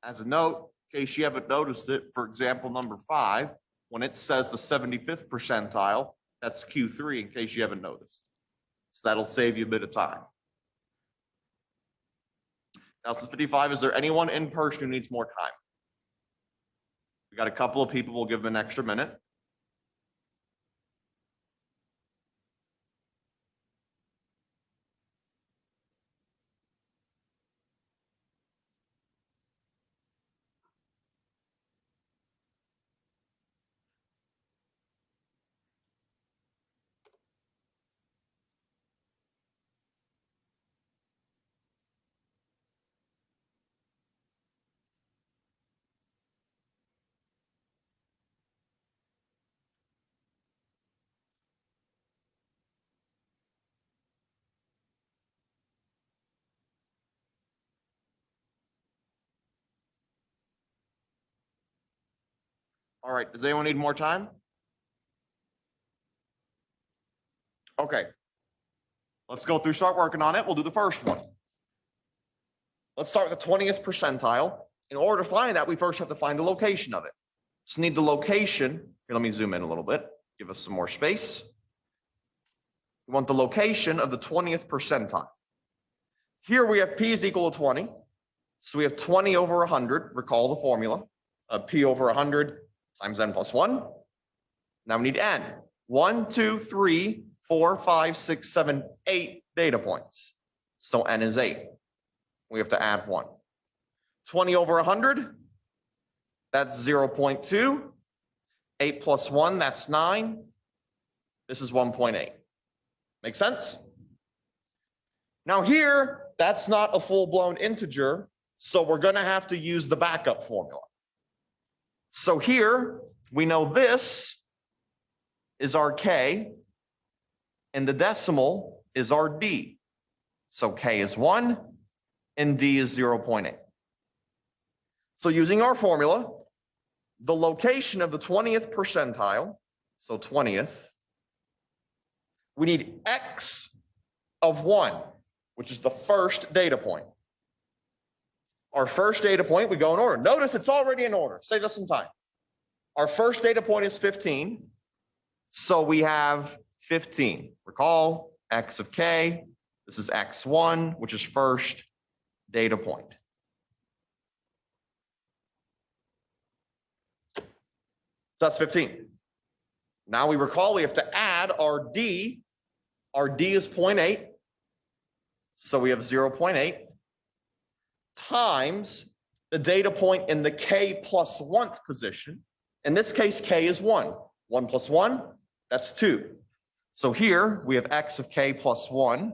S1: As a note, in case you haven't noticed it, for example, number 5, when it says the 75th percentile, that's Q3, in case you haven't noticed. So that'll save you a bit of time. Now, since 55, is there anyone in person who needs more time? We got a couple of people, we'll give them an extra minute. All right, does anyone need more time? Okay, let's go through, start working on it. We'll do the first one. Let's start with the 20th percentile. In order to find that, we first have to find the location of it. So need the location. Here, let me zoom in a little bit, give us some more space. We want the location of the 20th percentile. Here we have p is equal to 20. So we have 20 over 100. Recall the formula of p over 100 times n plus 1. Now we need n. 1, 2, 3, 4, 5, 6, 7, 8 data points. So n is 8. We have to add 1. 20 over 100, that's 0.2. 8 plus 1, that's 9. This is 1.8. Make sense? Now here, that's not a full-blown integer, so we're going to have to use the backup formula. So here, we know this is our k, and the decimal is our d. So k is 1, and d is 0.8. So using our formula, the location of the 20th percentile, so 20th, we need x of 1, which is the first data point. Our first data point, we go in order. Notice it's already in order. Save us some time. Our first data point is 15. So we have 15. Recall, x of k. This is x1, which is first data point. So that's 15. Now we recall we have to add our d. Our d is 0.8. So we have 0.8 times the data point in the k plus 1th position. In this case, k is 1. 1 plus 1, that's 2. So here we have x of k plus 1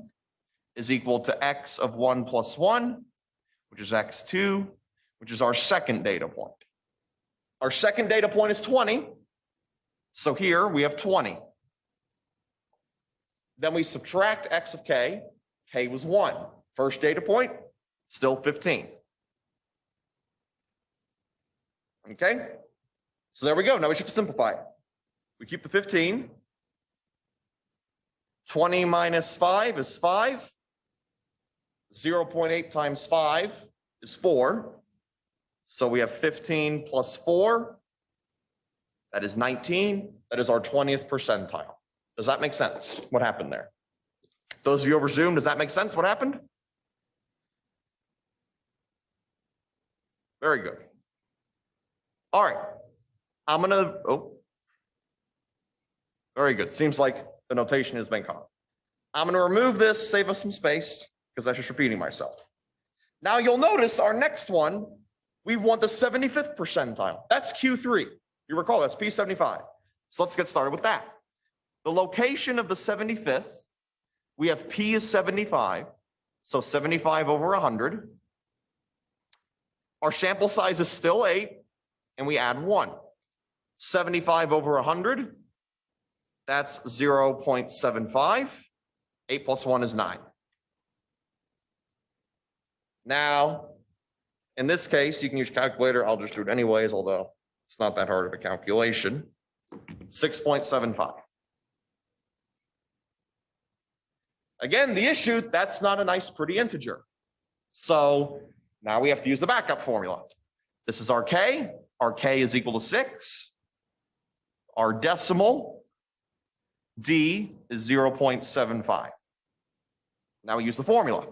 S1: is equal to x of 1 plus 1, which is x2, which is our second data point. Our second data point is 20. So here we have 20. Then we subtract x of k. K was 1. First data point, still 15. Okay? So there we go. Now we should simplify it. We keep the 15. 20 minus 5 is 5. 0.8 times 5 is 4. So we have 15 plus 4. That is 19. That is our 20th percentile. Does that make sense? What happened there? Those of you over Zoom, does that make sense? What happened? Very good. All right. I'm going to, very good. Seems like the notation has been caught. I'm going to remove this, save us some space, because that's just repeating myself. Now you'll notice our next one, we want the 75th percentile. That's Q3. You recall that's P75. So let's get started with that. The location of the 75th, we have P is 75. So 75 over 100. Our sample size is still 8, and we add 1. 75 over 100, that's 0.75. 8 plus 1 is 9. Now, in this case, you can use calculator. I'll just do it anyways, although it's not that hard of a calculation. 6.75. Again, the issue, that's not a nice, pretty integer. So now we have to use the backup formula. This is our k. Our k is equal to 6. Our decimal, d, is 0.75. Now we use the formula.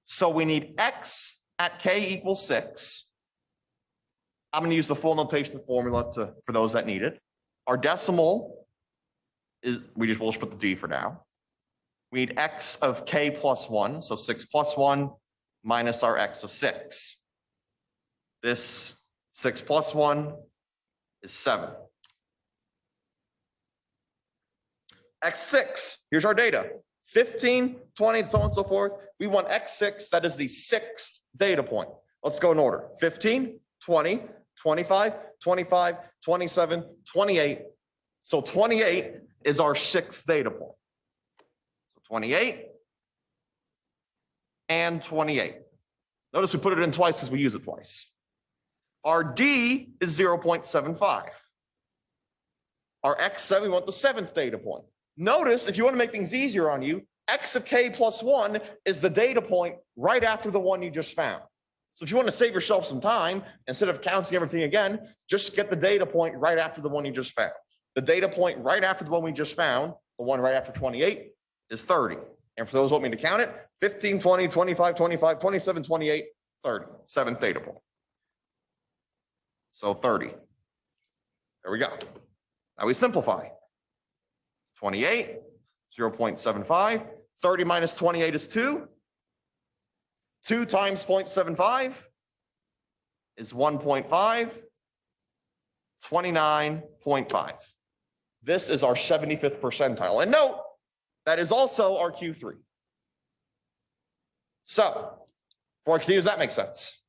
S1: So we need x at k equals 6. I'm going to use the full notation formula for those that need it. Our decimal is, we'll just put the d for now. We need x of k plus 1, so 6 plus 1 minus our x of 6. This 6 plus 1 is 7. X6, here's our data. 15, 20, and so on and so forth. We want x6, that is the 6th data point. Let's go in order. 15, 20, 25, 25, 27, 28. So 28 is our 6th data point. So 28 and 28. Notice we put it in twice because we use it twice. Our D is 0.75. Our X7, we want the 7th data point. Notice, if you want to make things easier on you, X of K plus 1 is the data point right after the one you just found. So if you want to save yourself some time, instead of counting everything again, just get the data point right after the one you just found. The data point right after the one we just found, the one right after 28, is 30. And for those who want me to count it, 15, 20, 25, 25, 27, 28, 30. 7th data point. So 30. There we go. Now we simplify. 28, 0.75. 30 minus 28 is 2. 2 times 0.75 is 1.5. 29.5. This is our 75th percentile. And note, that is also our Q3. So, before I continue, does that make sense?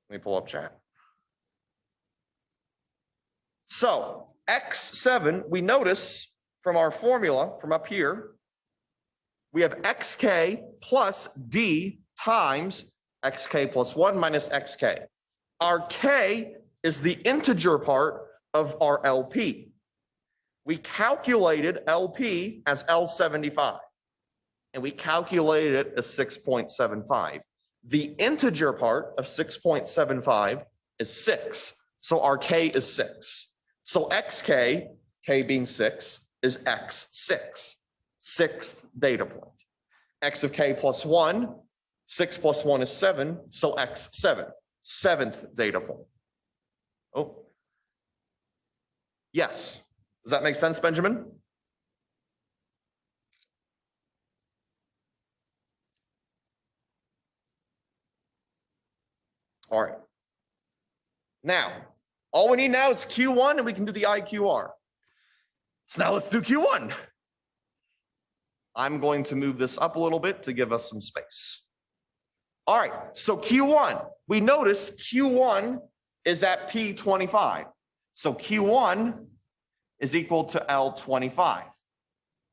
S1: Let me pull up chat. So, X7, we notice from our formula from up here, we have xk plus d times xk plus 1 minus xk. Our k is the integer part of our LP. We calculated LP as L75, and we calculated it as 6.75. The integer part of 6.75 is 6, so our k is 6. So xk, k being 6, is x6, 6th data point. X of k plus 1, 6 plus 1 is 7, so x7, 7th data point. Oh, yes. Does that make sense, Benjamin? All right. Now, all we need now is Q1, and we can do the IQR. So now let's do Q1. I'm going to move this up a little bit to give us some space. All right, so Q1, we notice Q1 is at P25. So Q1 is equal to L25,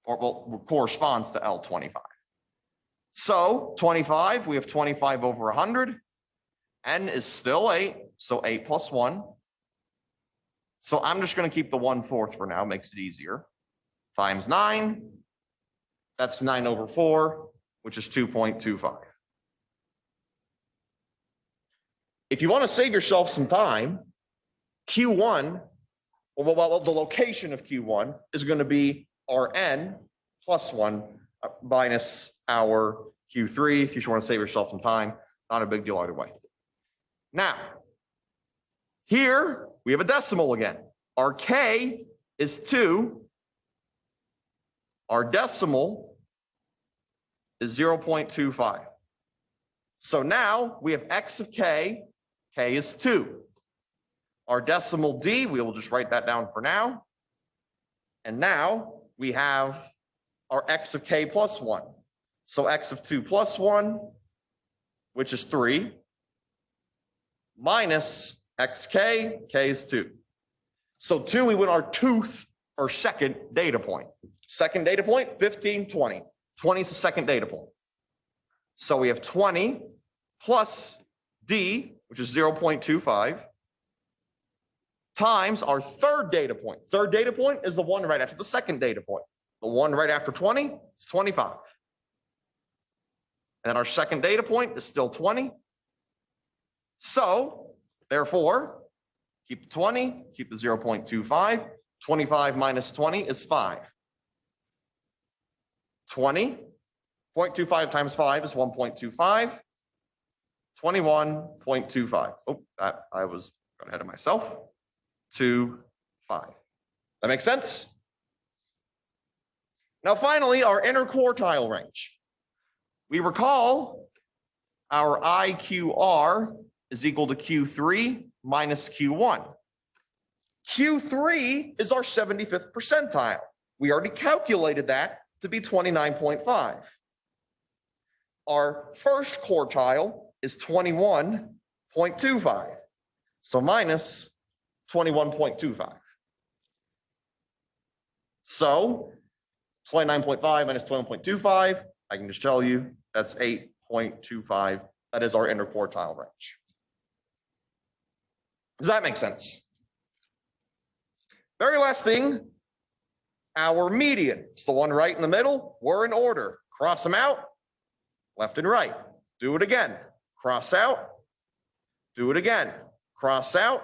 S1: or well, corresponds to L25. So 25, we have 25 over 100. N is still 8, so 8 plus 1. So I'm just going to keep the 1/4 for now, makes it easier. Times 9, that's 9 over 4, which is 2.25. If you want to save yourself some time, Q1, well, the location of Q1 is going to be our N plus 1 minus our Q3. If you just want to save yourself some time, not a big deal either way. Now, here we have a decimal again. Our K is 2. Our decimal is 0.25. So now we have X of K. K is 2. Our decimal D, we will just write that down for now. And now we have our X of K plus 1. So X of 2 plus 1, which is 3, minus XK, K is 2. So 2, we went our 2th or 2nd data point. 2nd data point, 15, 20. 20 is the 2nd data point. So we have 20 plus D, which is 0.25, times our 3rd data point. 3rd data point is the one right after the 2nd data point. The one right after 20 is 25. And then our 2nd data point is still 20. So, therefore, keep the 20, keep the 0.25. 25 minus 20 is 5. 20.25 times 5 is 1.25. 21.25. Oh, that I was ahead of myself. 2, 5. That makes sense? Now, finally, our interquartile range. We recall our IQR is equal to Q3 minus Q1. Q3 is our 75th percentile. We already calculated that to be 29.5. Our first quartile is 21.25. So minus 21.25. So 29.5 minus 21.25, I can just tell you that's 8.25. That is our interquartile range. Does that make sense? Very last thing, our median. It's the one right in the middle. We're in order. Cross them out, left and right. Do it again. Cross out. Do it again. Cross out.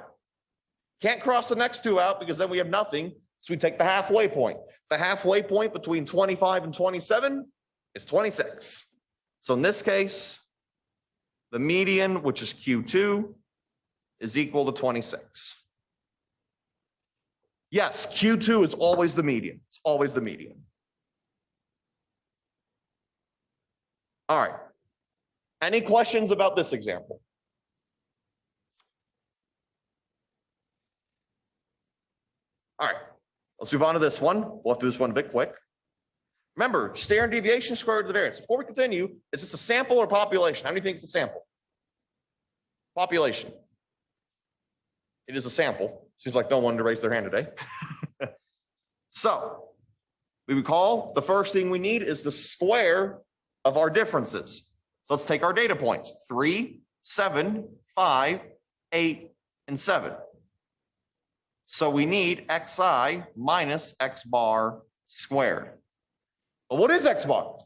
S1: Can't cross the next two out because then we have nothing. So we take the halfway point. The halfway point between 25 and 27 is 26. So in this case, the median, which is Q2, is equal to 26. Yes, Q2 is always the median. It's always the median. All right. Any questions about this example? All right, let's move on to this one. We'll have to do this one a bit quick. Remember, standard deviation square root of the variance. Before we continue, is this a sample or population? How many think it's a sample? Population. It is a sample. Seems like no one to raise their hand today. So, we recall the first thing we need is the square of our differences. So let's take our data points, 3, 7, 5, 8, and 7. So we need xi minus x bar squared. Well, what is x bar?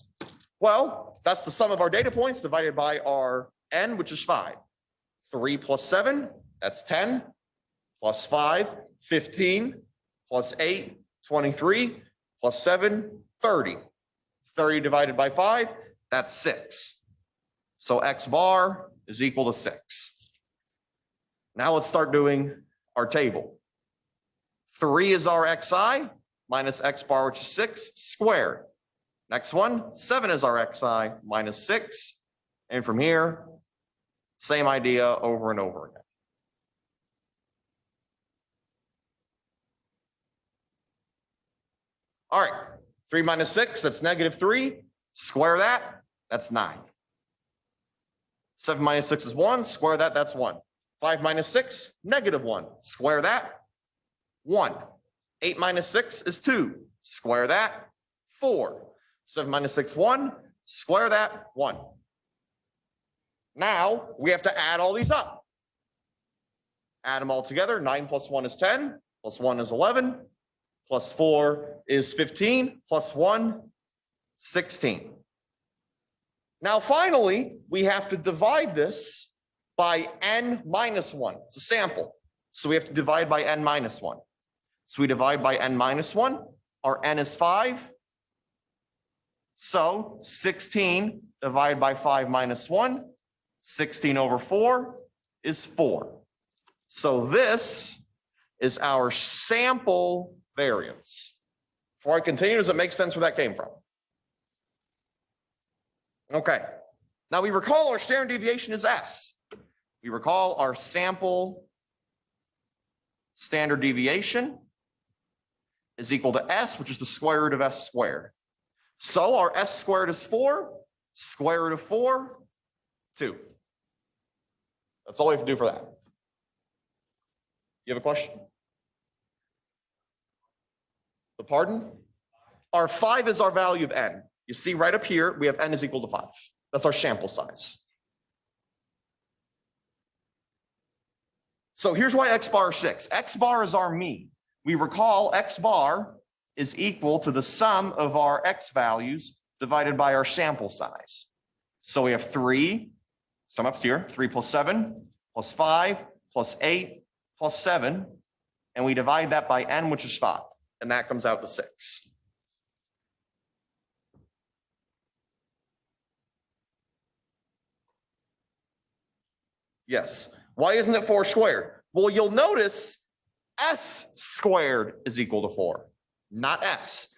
S1: Well, that's the sum of our data points divided by our n, which is 5. 3 plus 7, that's 10, plus 5, 15, plus 8, 23, plus 7, 30. 30 divided by 5, that's 6. So x bar is equal to 6. Now let's start doing our table. 3 is our xi minus x bar, which is 6, squared. Next one, 7 is our xi minus 6. And from here, same idea over and over again. All right, 3 minus 6, that's negative 3. Square that, that's 9. 7 minus 6 is 1. Square that, that's 1. 5 minus 6, negative 1. Square that, 1. 8 minus 6 is 2. Square that, 4. 7 minus 6, 1. Square that, 1. Now we have to add all these up. Add them all together. 9 plus 1 is 10. Plus 1 is 11. Plus 4 is 15. Plus 1, 16. Now finally, we have to divide this by n minus 1. It's a sample. So we have to divide by n minus 1. So we divide by n minus 1. Our n is 5. So 16 divided by 5 minus 1. 16 over 4 is 4. So this is our sample variance. Before I continue, does it make sense where that came from? Okay. Now we recall our standard deviation is S. We recall our sample standard deviation is equal to S, which is the square root of S squared. So our S squared is 4. Square root of 4, 2. That's all we have to do for that. You have a question? The pardon? Our 5 is our value of n. You see right up here, we have n is equal to 5. That's our sample size. So here's why x bar is 6. X bar is our mean. We recall x bar is equal to the sum of our x values divided by our sample size. So we have 3, sum up here, 3 plus 7, plus 5, plus 8, plus 7, and we divide that by n, which is 5, and that comes out to 6. Yes. Why isn't it 4 squared? Well, you'll notice s squared is equal to 4, not s.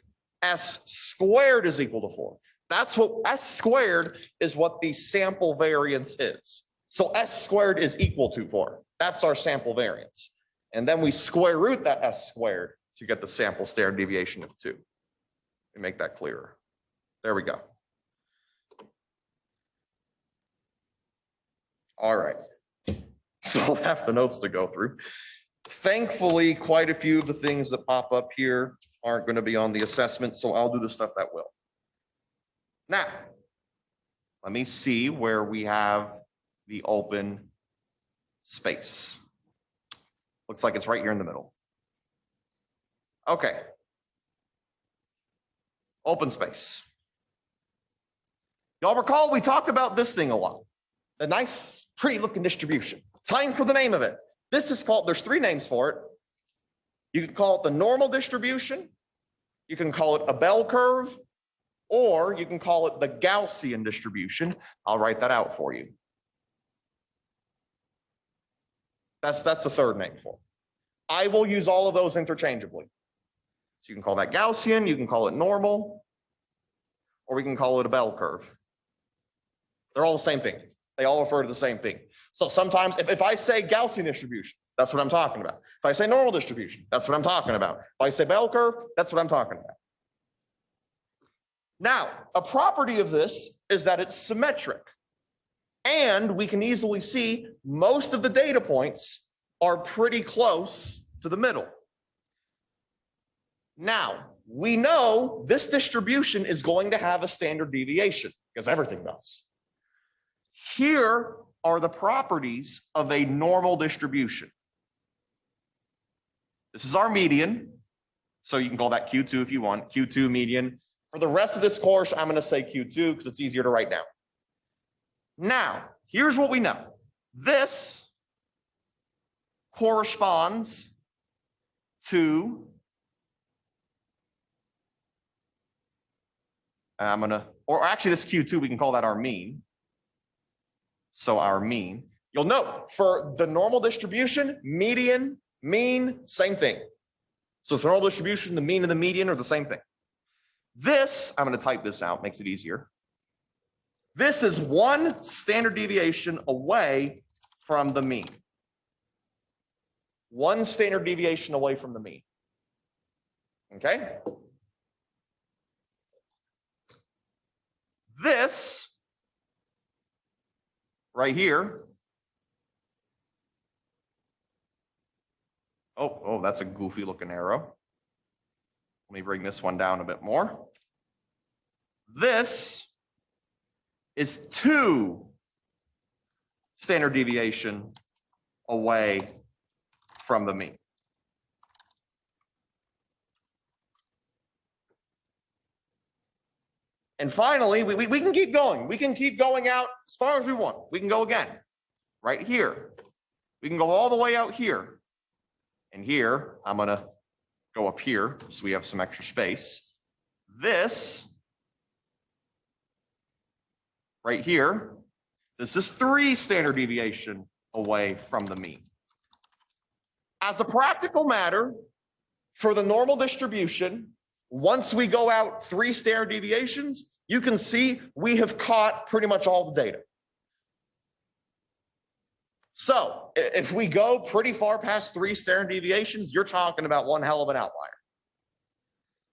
S1: S squared is equal to 4. That's what s squared is, what the sample variance is. So s squared is equal to 4. That's our sample variance. And then we square root that s squared to get the sample standard deviation of 2. Let me make that clearer. There we go. All right. So I'll have the notes to go through. Thankfully, quite a few of the things that pop up here aren't going to be on the assessment, so I'll do the stuff that will. Now, let me see where we have the open space. Looks like it's right here in the middle. Okay. Open space. Y'all recall we talked about this thing a lot. A nice, pretty looking distribution. Time for the name of it. This is called, there's three names for it. You can call it the normal distribution. You can call it a bell curve, or you can call it the Gaussian distribution. I'll write that out for you. That's the third name for it. I will use all of those interchangeably. So you can call that Gaussian, you can call it normal, or we can call it a bell curve. They're all the same thing. They all refer to the same thing. So sometimes if I say Gaussian distribution, that's what I'm talking about. If I say normal distribution, that's what I'm talking about. If I say bell curve, that's what I'm talking about. Now, a property of this is that it's symmetric. And we can easily see most of the data points are pretty close to the middle. Now, we know this distribution is going to have a standard deviation because everything does. Here are the properties of a normal distribution. This is our median. So you can call that Q2 if you want, Q2 median. For the rest of this course, I'm going to say Q2 because it's easier to write down. Now, here's what we know. This corresponds to, or actually this Q2, we can call that our mean. So our mean. You'll note for the normal distribution, median, mean, same thing. So the normal distribution, the mean and the median are the same thing. This, I'm going to type this out, makes it easier. This is one standard deviation away from the mean. One standard deviation away from the mean. Okay? This right here. Oh, that's a goofy looking arrow. Let me bring this one down a bit more. This is 2 standard deviation away from the mean. And finally, we can keep going. We can keep going out as far as we want. We can go again, right here. We can go all the way out here. And here, I'm going to go up here so we have some extra space. This right here, this is 3 standard deviation away from the mean. As a practical matter, for the normal distribution, once we go out 3 standard deviations, you can see we have caught pretty much all the data. So if we go pretty far past 3 standard deviations, you're talking about one hell of an outlier.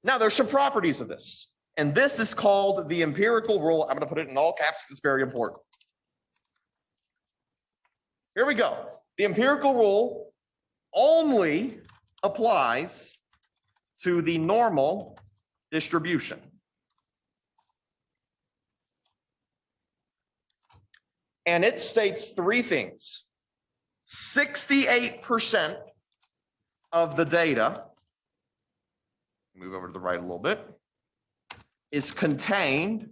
S1: Now, there's some properties of this, and this is called the empirical rule. I'm going to put it in all caps because it's very important. Here we go. The empirical rule only applies to the normal distribution. And it states 3 things. 68% of the data, move over to the right a little bit, is contained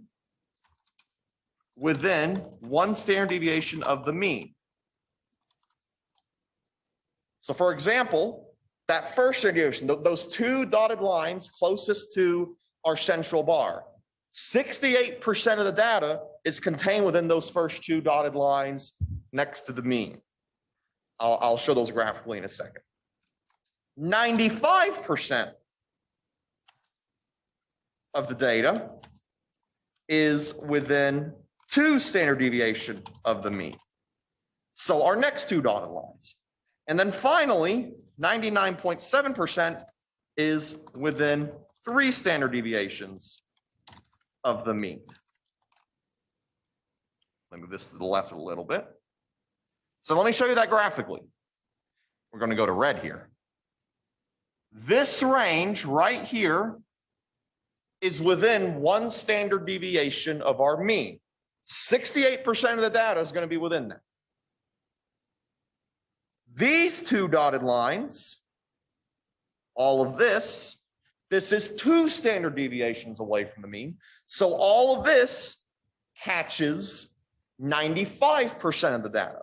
S1: within 1 standard deviation of the mean. So for example, that first standard deviation, those 2 dotted lines closest to our central bar, 68% of the data is contained within those first 2 dotted lines next to the mean. I'll show those graphically in a second. 95% of the data is within 2 standard deviation of the mean. So our next 2 dotted lines. And then finally, 99.7% is within 3 standard deviations of the mean. Let me move this to the left a little bit. So let me show you that graphically. We're going to go to red here. This range right here is within 1 standard deviation of our mean. 68% of the data is going to be within that. These two dotted lines, all of this is 2 standard deviations away from the mean. So all of this catches 95% of the data.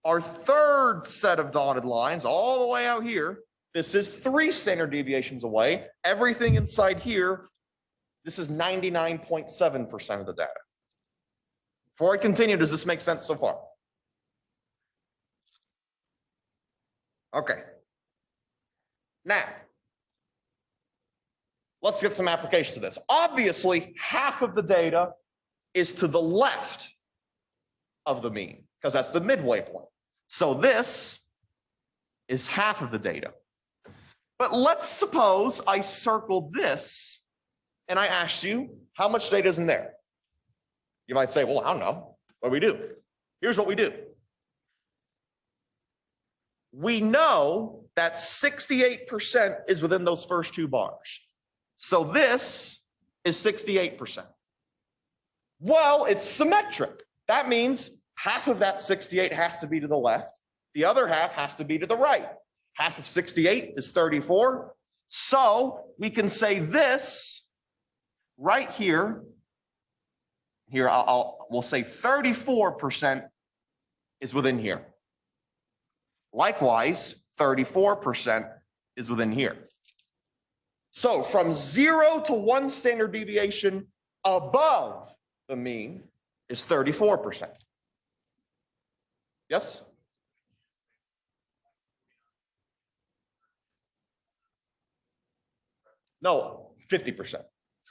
S1: Our third set of dotted lines, all the way out here, this is 3 standard deviations away. Everything inside here, this is 99.7% of the data. Before I continue, does this make sense so far? Okay. Now, let's get some application to this. Obviously, half of the data is to the left of the mean, because that's the midway point. So this is half of the data. But let's suppose I circled this and I asked you, how much data is in there? You might say, well, I don't know. What do we do? Here's what we do. We know that 68% is within those first 2 bars. So this is 68%. Well, it's symmetric. That means half of that 68 has to be to the left. The other half has to be to the right. Half of 68 is 34. So we can say this right here. Here, we'll say 34% is within here. Likewise, 34% is within here. So from 0 to 1 standard deviation above the mean is 34%. Yes? No, 50%.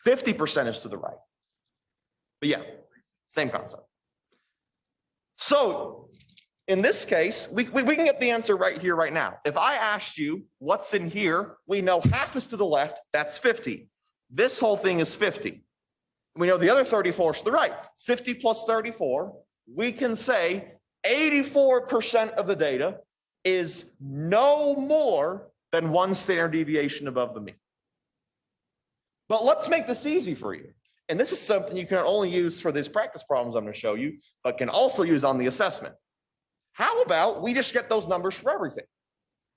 S1: 50% is to the right. But yeah, same concept. So in this case, we can get the answer right here, right now. If I asked you what's in here, we know half is to the left, that's 50. This whole thing is 50. We know the other 34 is to the right. 50 plus 34, we can say 84% of the data is no more than 1 standard deviation above the mean. But let's make this easy for you. And this is something you can only use for these practice problems I'm going to show you, but can also use on the assessment. How about we just get those numbers for everything?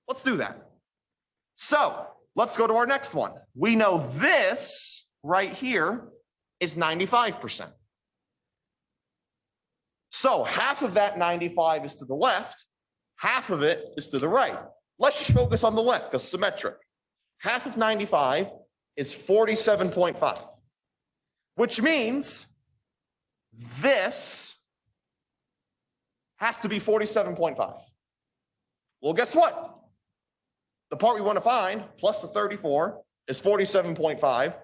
S1: Let's do that. So let's go to our next one. We know this right here is 95%. So half of that 95 is to the left, half of it is to the right. Let's just focus on the left because symmetric. Half of 95 is 47.5, which means this has to be 47.5. Well, guess what? The part we want to find plus the 34 is 47.5,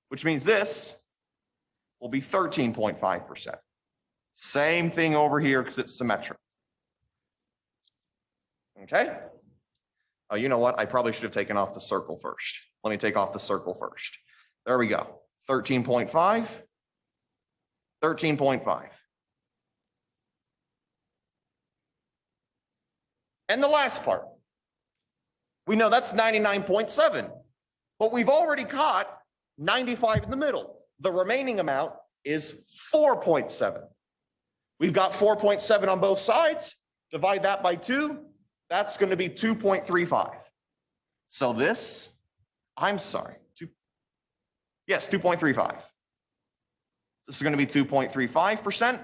S1: which means this will be 13.5%. Same thing over here because it's symmetric. Okay? Oh, you know what? I probably should have taken off the circle first. Let me take off the circle first. There we go. 13.5, 13.5. And the last part. We know that's 99.7, but we've already caught 95 in the middle. The remaining amount is 4.7. We've got 4.7 on both sides. Divide that by 2. That's going to be 2.35. So this, I'm sorry, 2.35. This is going to be 2.35%.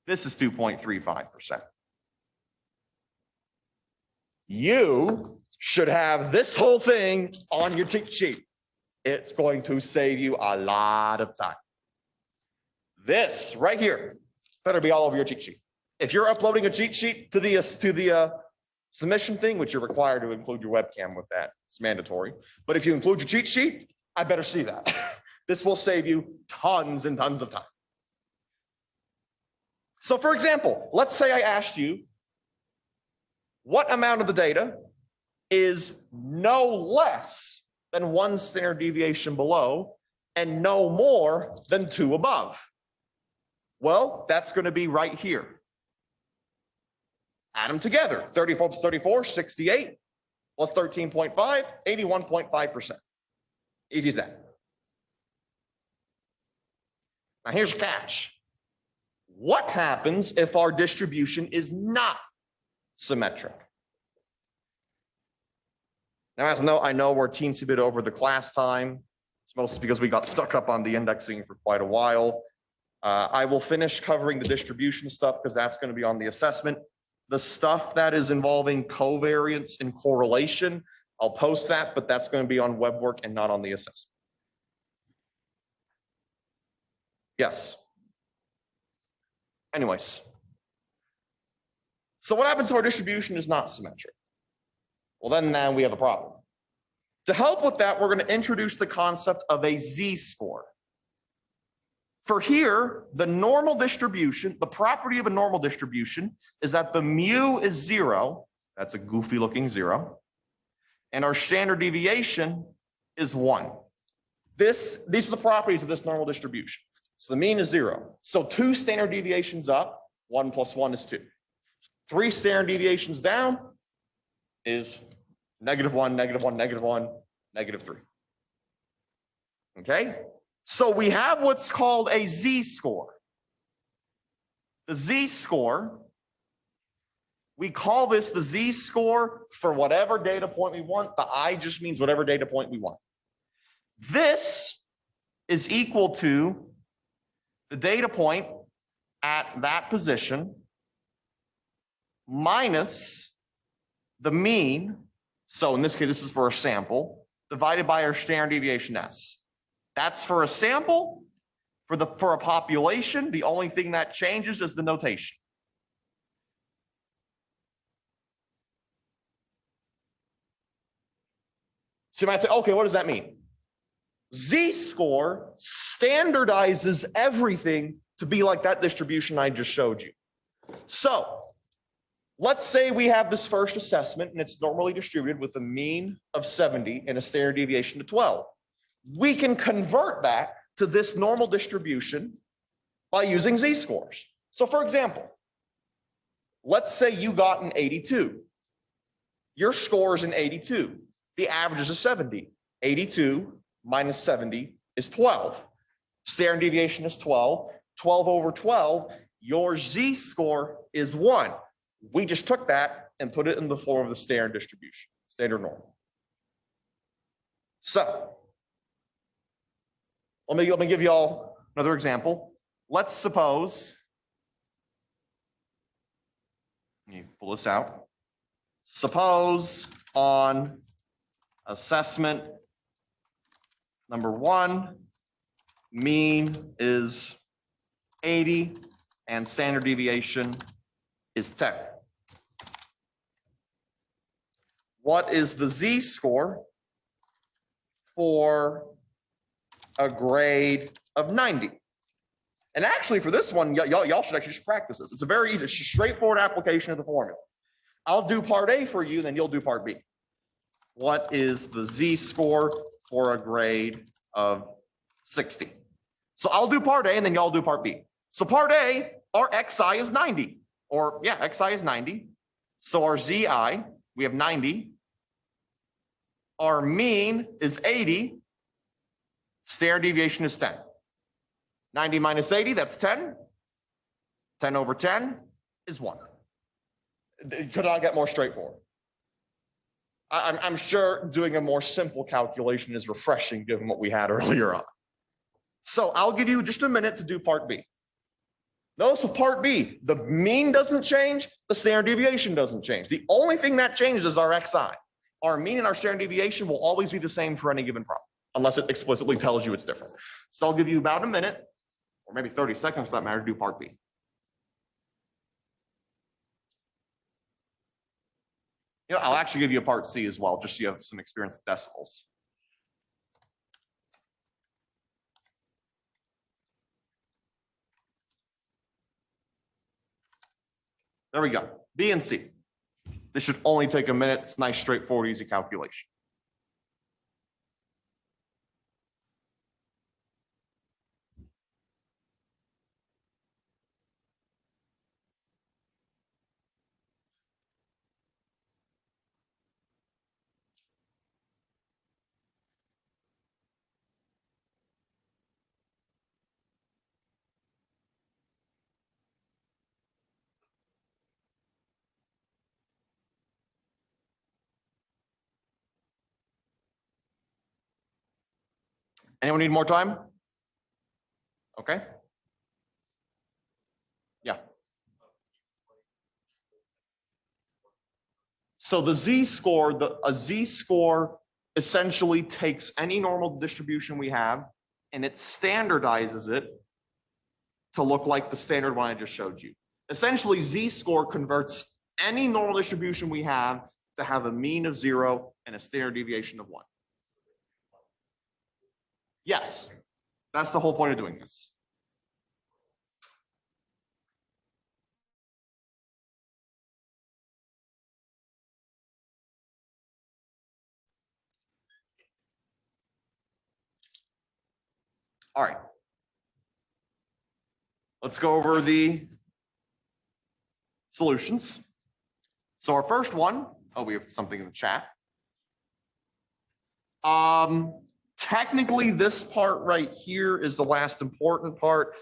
S1: This is 2.35%. You should have this whole thing on your cheat sheet. It's going to save you a lot of time. This right here better be all over your cheat sheet. If you're uploading a cheat sheet to the submission thing, which you're required to include your webcam with that, it's mandatory. But if you include your cheat sheet, I better see that. This will save you tons and tons of time. So for example, let's say I asked you, what amount of the data is no less than 1 standard deviation below and no more than 2 above? Well, that's going to be right here. Add them together. 34 plus 34, 68 plus 13.5, 81.5%. Easy as that. Now here's the catch. What happens if our distribution is not symmetric. Now, I know we're teensy bit over the class time. It's mostly because we got stuck up on the indexing for quite a while. I will finish covering the distribution stuff because that's going to be on the assessment. The stuff that is involving covariance and correlation, I'll post that, but that's going to be on web work and not on the assessment. Yes. Anyways. So what happens if our distribution is not symmetric? Well, then now we have a problem. To help with that, we're going to introduce the concept of a z-score. For here, the normal distribution, the property of a normal distribution is that the mu is 0. That's a goofy looking 0. And our standard deviation is 1. These are the properties of this normal distribution. So the mean is 0. So 2 standard deviations up, 1 plus 1 is 2. 3 standard deviations down is -1, -1, -1, -3. Okay? So we have what's called a z-score. The z-score, we call this the z-score for whatever data point we want. The I just means whatever data point we want. This is equal to the data point at that position minus the mean, so in this case, this is for a sample, divided by our standard deviation S. That's for a sample. For a population, the only thing that changes is the notation. So you might say, okay, what does that mean? Z-score standardizes everything to be like that distribution I just showed you. So let's say we have this first assessment and it's normally distributed with a mean of 70 and a standard deviation of 12. We can convert that to this normal distribution by using z-scores. So for example, let's say you got an 82. Your score is an 82. The average is a 70. 82 minus 70 is 12. Standard deviation is 12. 12 over 12, your z-score is 1. We just took that and put it in the form of the standard distribution, standard normal. So let me give you all another example. Let's suppose, let me pull this out. Suppose on assessment number 1, mean is 80 and standard deviation is 10. What is the z-score for a grade of 90? And actually for this one, y'all should actually just practice this. It's a very easy, straightforward application of the formula. I'll do part A for you, then you'll do part B. What is the z-score for a grade of 60? So I'll do part A and then y'all do part B. So part A, our xi is 90. Or yeah, xi is 90. So our zi, we have 90. Our mean is 80. Standard deviation is 10. 90 minus 80, that's 10. 10 over 10 is 1. It could not get more straightforward. I'm sure doing a more simple calculation is refreshing given what we had earlier on. So I'll give you just a minute to do part B. Notice with part B, the mean doesn't change, the standard deviation doesn't change. The only thing that changes is our xi. Our mean and our standard deviation will always be the same for any given problem, unless it explicitly tells you it's different. So I'll give you about a minute, or maybe 30 seconds for that matter, to do part B. You know, I'll actually give you a part C as well, just so you have some experience with decimals. There we go, B and C. This should only take a minute. It's nice, straightforward, easy calculation. Anyone need more time? Okay. Yeah. So the z-score, a z-score essentially takes any normal distribution we have and it standardizes it to look like the standard one I just showed you. Essentially, z-score converts any normal distribution we have to have a mean of 0 and a standard deviation of 1. Yes, that's the whole point of doing this. All right. Let's go over the solutions. So our first one, oh, we have something in the chat. Technically, this part right here is the last important part.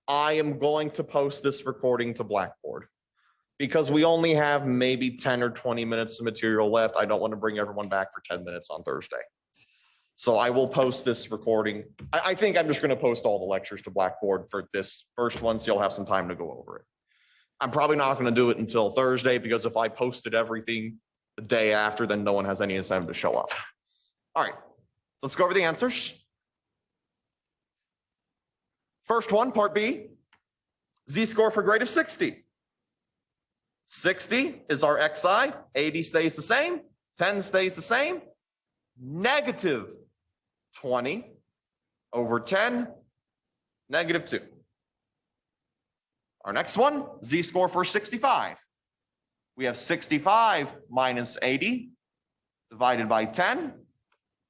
S1: I am going to post this recording to Blackboard because we only have maybe 10 or 20 minutes of material left. I don't want to bring everyone back for 10 minutes on Thursday. So I will post this recording. I think I'm just going to post all the lectures to Blackboard for this first one, so you'll have some time to go over it. I'm probably not going to do it until Thursday because if I posted everything the day after, then no one has any incentive to show up. All right, let's go over the answers. First one, part B, z-score for grade of 60. 60 is our xi, 80 stays the same, 10 stays the same, negative 20 over 10, negative 2. Our next one, z-score for 65. We have 65 minus 80 divided by 10.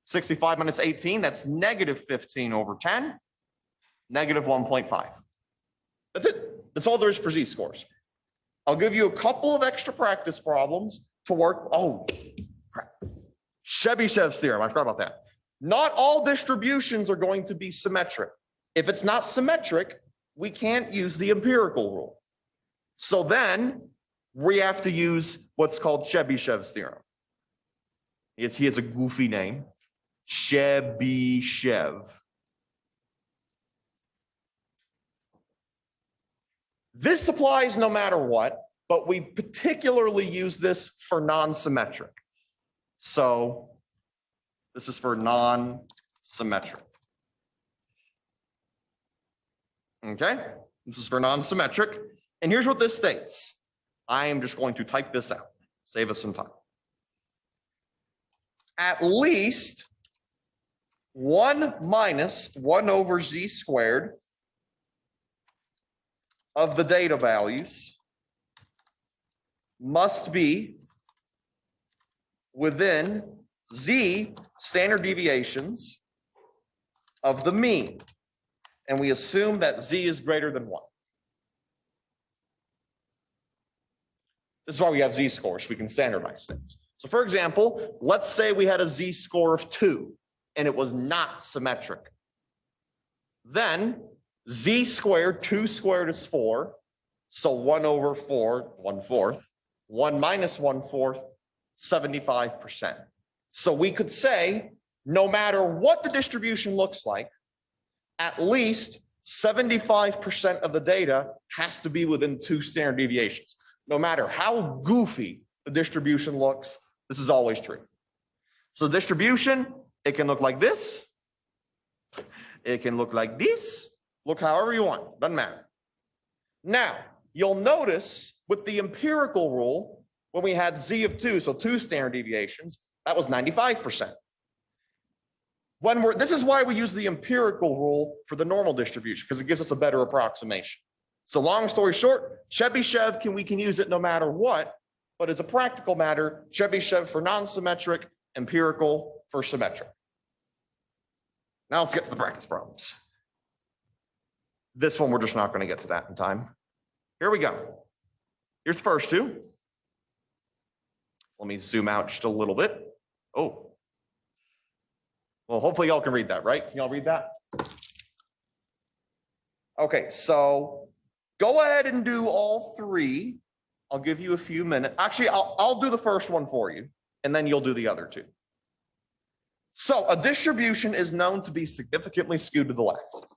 S1: 65 minus 18, that's negative 15 over 10, negative 1.5. That's it. That's all there is for z-scores. I'll give you a couple of extra practice problems to work. Oh, crap. Chebyshev's theorem, I forgot about that. Not all distributions are going to be symmetric. If it's not symmetric, we can't use the empirical rule. So then we have to use what's called Chebyshev's theorem. He has a goofy name, Chebyshev. This applies no matter what, but we particularly use this for non-symmetric. So this is for non-symmetric. Okay, this is for non-symmetric. And here's what this states. I am just going to type this out, save us some time. At least 1 minus 1 over z squared of the data values must be within z standard deviations of the mean. And we assume that z is greater than 1. This is why we have z-scores. We can standardize things. So for example, let's say we had a z-score of 2 and it was not symmetric. Then z squared, 2 squared is 4. So 1 over 4, 1/4. 1 minus 1/4, 75%. So we could say, no matter what the distribution looks like, at least 75% of the data has to be within 2 standard deviations. No matter how goofy the distribution looks, this is always true. So the distribution, it can look like this. It can look like this. Look however you want, doesn't matter. Now, you'll notice with the empirical rule, when we had z of 2, so 2 standard deviations, that was 95%. This is why we use the empirical rule for the normal distribution, because it gives us a better approximation. So long story short, Chebyshev, we can use it no matter what, but as a practical matter, Chebyshev for non-symmetric, empirical for symmetric. Now let's get to the practice problems. This one, we're just not going to get to that in time. Here we go. Here's the first two. Let me zoom out just a little bit. Oh. Well, hopefully y'all can read that, right? Can y'all read that? Okay, so go ahead and do all 3. I'll give you a few minutes. Actually, I'll do the first one for you, and then you'll do the other 2. So a distribution is known to be significantly skewed to the left.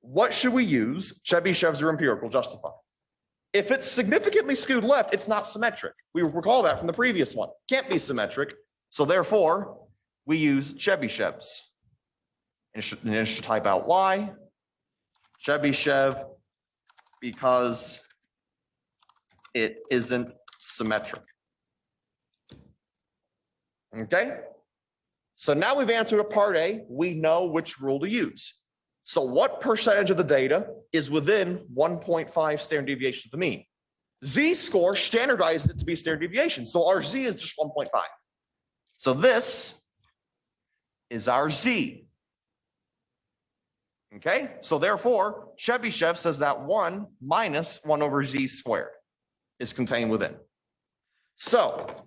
S1: What should we use Chebyshev's or empirical justify? If it's significantly skewed left, it's not symmetric. We recall that from the previous one. Can't be symmetric. So therefore, we use Chebyshev's. And it should type out why. Chebyshev, because it isn't symmetric. Okay? So now we've answered a part A. We know which rule to use. So what percentage of the data is within 1.5 standard deviation of the mean? Z-score standardized it to be standard deviation. So our Z is just 1.5. So this is our Z. Okay, so therefore, Chebyshev says that 1 minus 1 over Z squared is contained within. So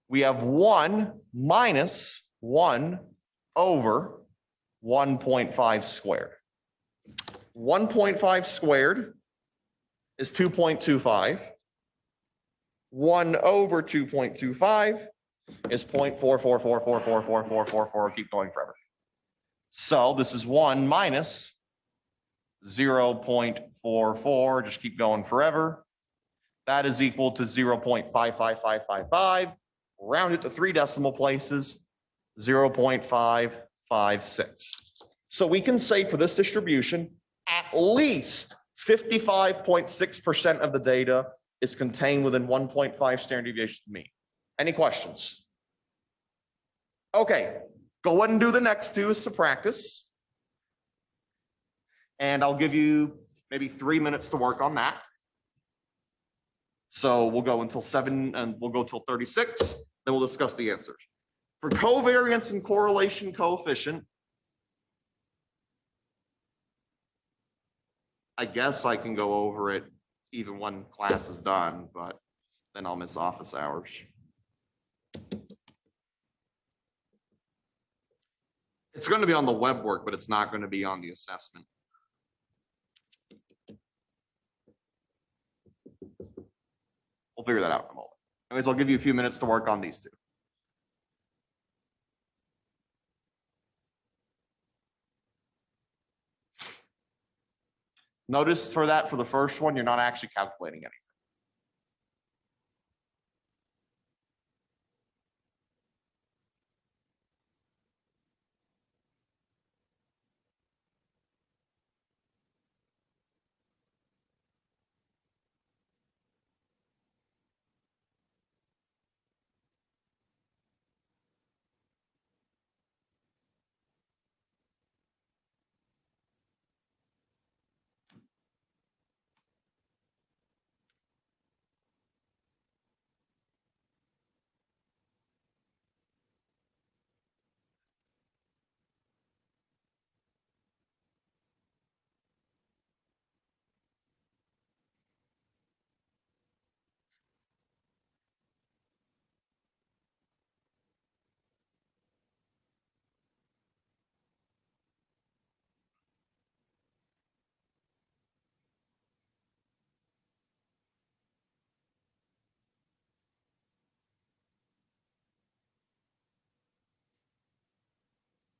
S1: we have 1 minus 1 over 1.5 squared. 1.5 squared is 2.25. 1 over 2.25 is 0.444444444, keep going forever. So this is 1 minus 0.44, just keep going forever. That is equal to 0.55555. Round it to 3 decimal places, 0.556. So we can say for this distribution, at least 55.6% of the data is contained within 1.5 standard deviation of the mean. Any questions? Okay, go ahead and do the next two as a practice. And I'll give you maybe 3 minutes to work on that. So we'll go until 7 and we'll go till 36, then we'll discuss the answers. For covariance and correlation coefficient, I guess I can go over it even when class is done, but then I'll miss office hours. It's going to be on the web work, but it's not going to be on the assessment. We'll figure that out in a moment. Anyways, I'll give you a few minutes to work on these two. Notice for that, for the first one, you're not actually calculating anything.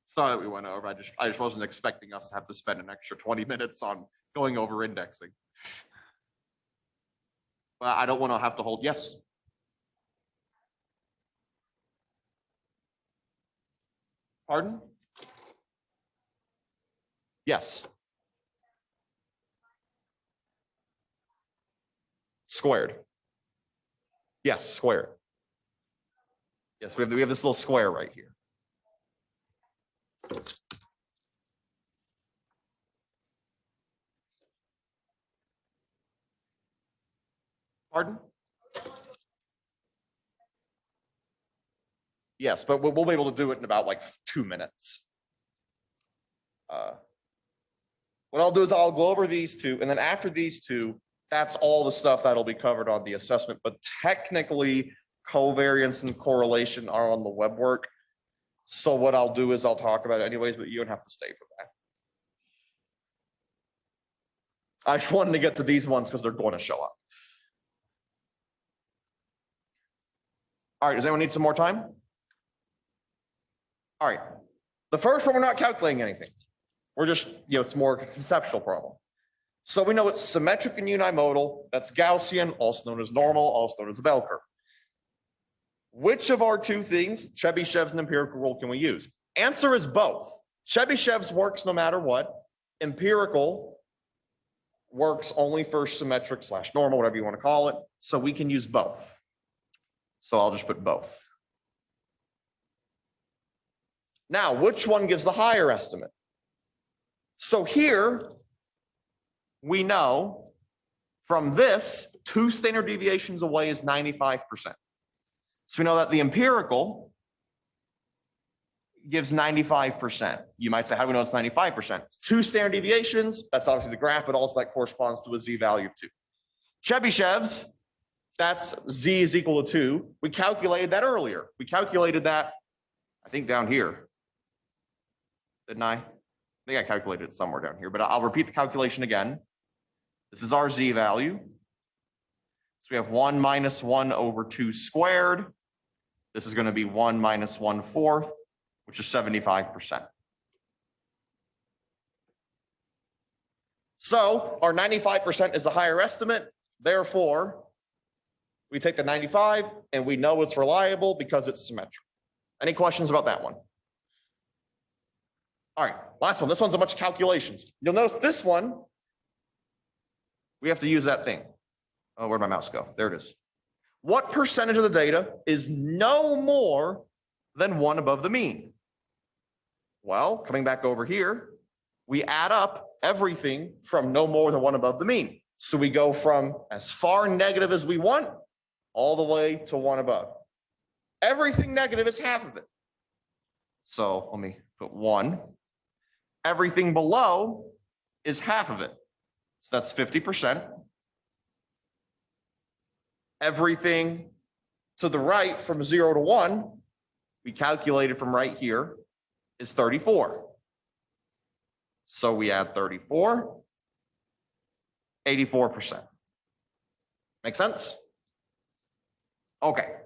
S1: Sorry that we went over. I just wasn't expecting us to have to spend an extra 20 minutes on going over indexing. But I don't want to have to hold. Yes. Pardon? Yes. Squared. Yes, squared. Yes, we have this little square right here. Pardon? Yes, but we'll be able to do it in about like 2 minutes. What I'll do is I'll go over these two, and then after these two, that's all the stuff that'll be covered on the assessment. But technically, covariance and correlation are on the web work. So what I'll do is I'll talk about it anyways, but you don't have to stay for that. I just wanted to get to these ones because they're going to show up. All right, does anyone need some more time? All right. The first one, we're not calculating anything. We're just, it's more a conceptual problem. So we know it's symmetric and unimodal. That's Gaussian, also known as normal, also known as a bell curve. Which of our two things, Chebyshev's and empirical rule, can we use? Answer is both. Chebyshev's works no matter what. Empirical works only for symmetric / normal, whatever you want to call it. So we can use both. So I'll just put both. Now, which one gives the higher estimate? So here, we know from this, 2 standard deviations away is 95%. So we know that the empirical gives 95%. You might say, how do we know it's 95%? 2 standard deviations, that's obviously the graph, but also that corresponds to a z value of 2. Chebyshev's, that's z is equal to 2. We calculated that earlier. We calculated that, I think, down here. Didn't I? I think I calculated it somewhere down here, but I'll repeat the calculation again. This is our z value. So we have 1 minus 1 over 2 squared. This is going to be 1 minus 1/4, which is 75%. So our 95% is the higher estimate. Therefore, we take the 95 and we know it's reliable because it's symmetric. Any questions about that one? All right, last one. This one's a bunch of calculations. You'll notice this one, we have to use that thing. Oh, where'd my mouse go? There it is. What percentage of the data is no more than 1 above the mean? Well, coming back over here, we add up everything from no more than 1 above the mean. So we go from as far negative as we want all the way to 1 above. Everything negative is half of it. So let me put 1. Everything below is half of it. So that's 50%. Everything to the right from 0 to 1, we calculated from right here, is 34. So we add 34, 84%. Make sense? Okay.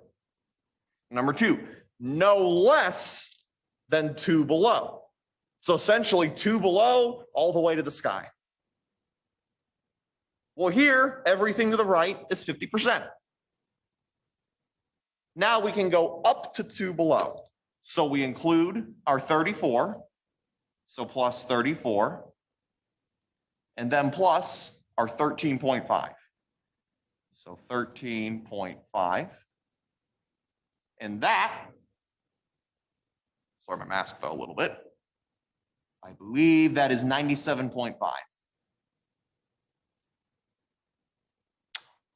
S1: Number 2, no less than 2 below. So essentially 2 below all the way to the sky. Well, here, everything to the right is 50%. Now we can go up to 2 below. So we include our 34, so plus 34, and then plus our 13.5. So 13.5. And that, sorry, my mask fell a little bit. I believe that is 97.5.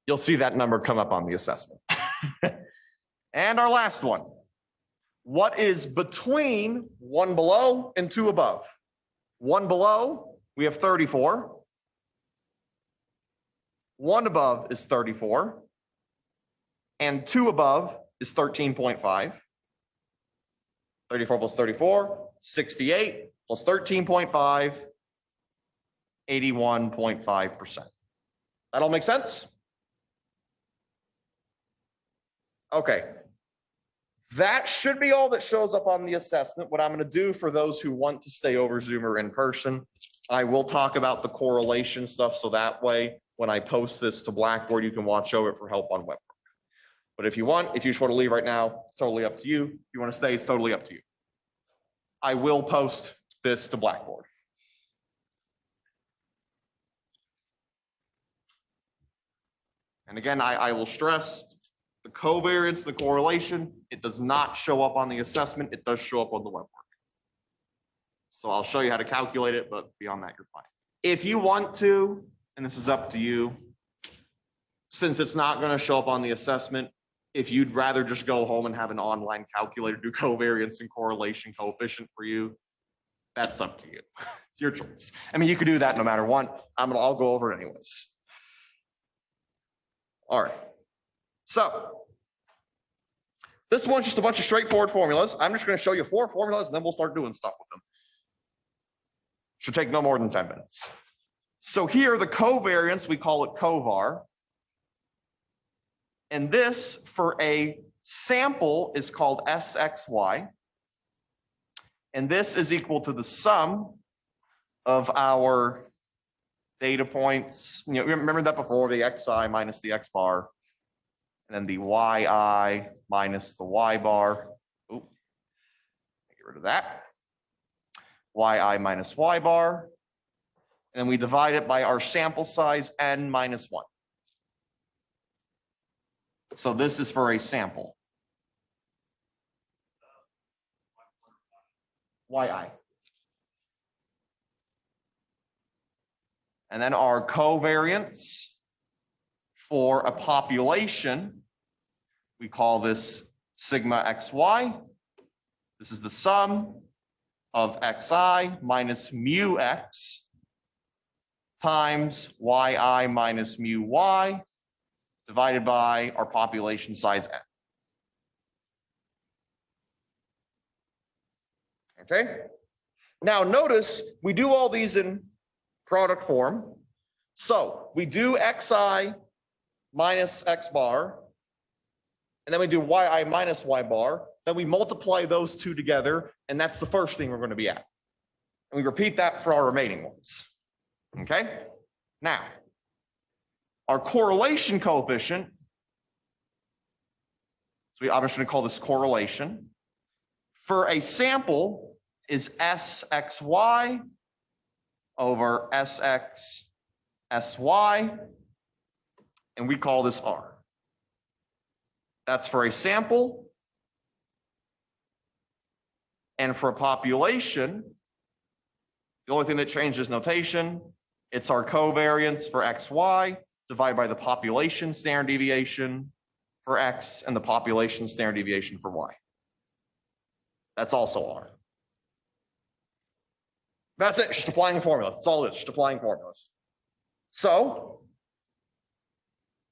S1: You'll see that number come up on the assessment. And our last one. What is between 1 below and 2 above? 1 below, we have 34. 1 above is 34. And 2 above is 13.5. 34 plus 34, 68 plus 13.5, 81.5%. That all make sense? Okay. That should be all that shows up on the assessment. What I'm going to do for those who want to stay over Zoom or in person, I will talk about the correlation stuff, so that way when I post this to Blackboard, you can watch over it for help on web work. But if you just want to leave right now, it's totally up to you. If you want to stay, it's totally up to you. I will post this to Blackboard. And again, I will stress the covariance, the correlation, it does not show up on the assessment. It does show up on the web work. So I'll show you how to calculate it, but beyond that, you're fine. If you want to, and this is up to you, since it's not going to show up on the assessment, if you'd rather just go home and have an online calculator do covariance and correlation coefficient for you, that's up to you. It's your choice. I mean, you could do that no matter what. I'll go over it anyways. All right. So this one's just a bunch of straightforward formulas. I'm just going to show you 4 formulas, and then we'll start doing stuff with them. Should take no more than 10 minutes. So here, the covariance, we call it covar. And this, for a sample, is called SXY. And this is equal to the sum of our data points. You know, remember that before, the xi minus the x bar, and then the yi minus the y bar. Ooh, get rid of that. Yi minus y bar. And then we divide it by our sample size n minus 1. So this is for a sample. Yi. And then our covariance for a population, we call this sigma xy. This is the sum of xi minus mu x times yi minus mu y divided by our population size n. Okay? Now notice we do all these in product form. So we do xi minus x bar, and then we do yi minus y bar. Then we multiply those two together, and that's the first thing we're going to be at. And we repeat that for our remaining ones. Okay? Now, our correlation coefficient, so I'm just going to call this correlation, for a sample is SXY over SX SY, and we call this R. That's for a sample. And for a population, the only thing that changes notation, it's our covariance for XY divided by the population standard deviation for X and the population standard deviation for Y. That's also R. That's it, just applying formulas. That's all it is, just applying formulas. So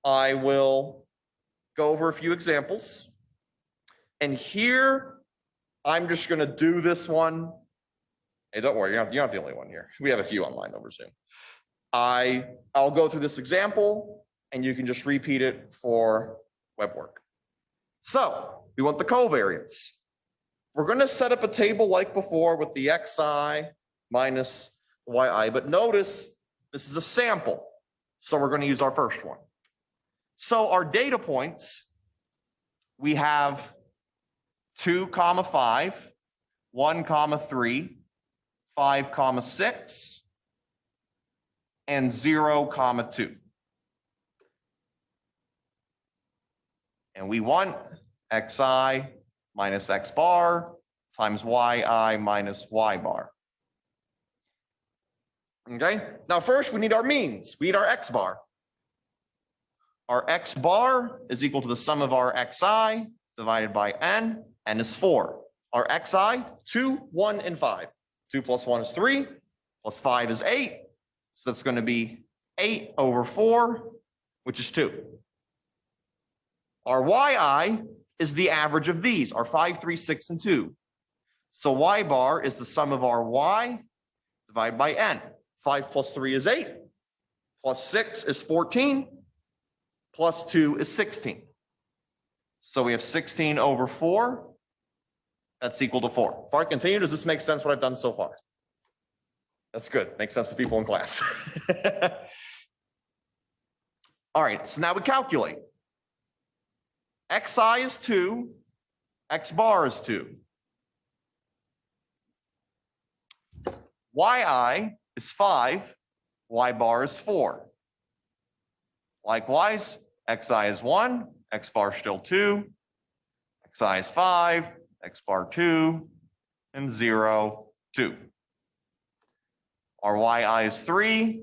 S1: I will go over a few examples. And here, I'm just going to do this one. Hey, don't worry, you're not the only one here. We have a few online over Zoom. I'll go through this example, and you can just repeat it for web work. So we want the covariance. We're going to set up a table like before with the xi minus yi, but notice this is a sample. So we're going to use our first one. So our data points, we have 2, 5, 1, 3, 5, 6, and 0, 2. And we want xi minus x bar times yi minus y bar. Okay, now first we need our means. We need our x bar. Our x bar is equal to the sum of our xi divided by n. N is 4. Our xi, 2, 1, and 5. 2 plus 1 is 3, plus 5 is 8. So that's going to be 8 over 4, which is 2. Our yi is the average of these, our 5, 3, 6, and 2. So y bar is the sum of our y divided by n. 5 plus 3 is 8, plus 6 is 14, plus 2 is 16. So we have 16 over 4. That's equal to 4. Before I continue, does this make sense what I've done so far? That's good. Makes sense to people in class. All right, so now we calculate. Xi is 2, x bar is 2. Yi is 5, y bar is 4. Likewise, xi is 1, x bar still 2, xi is 5, x bar 2, and 0, 2. Our yi is 3,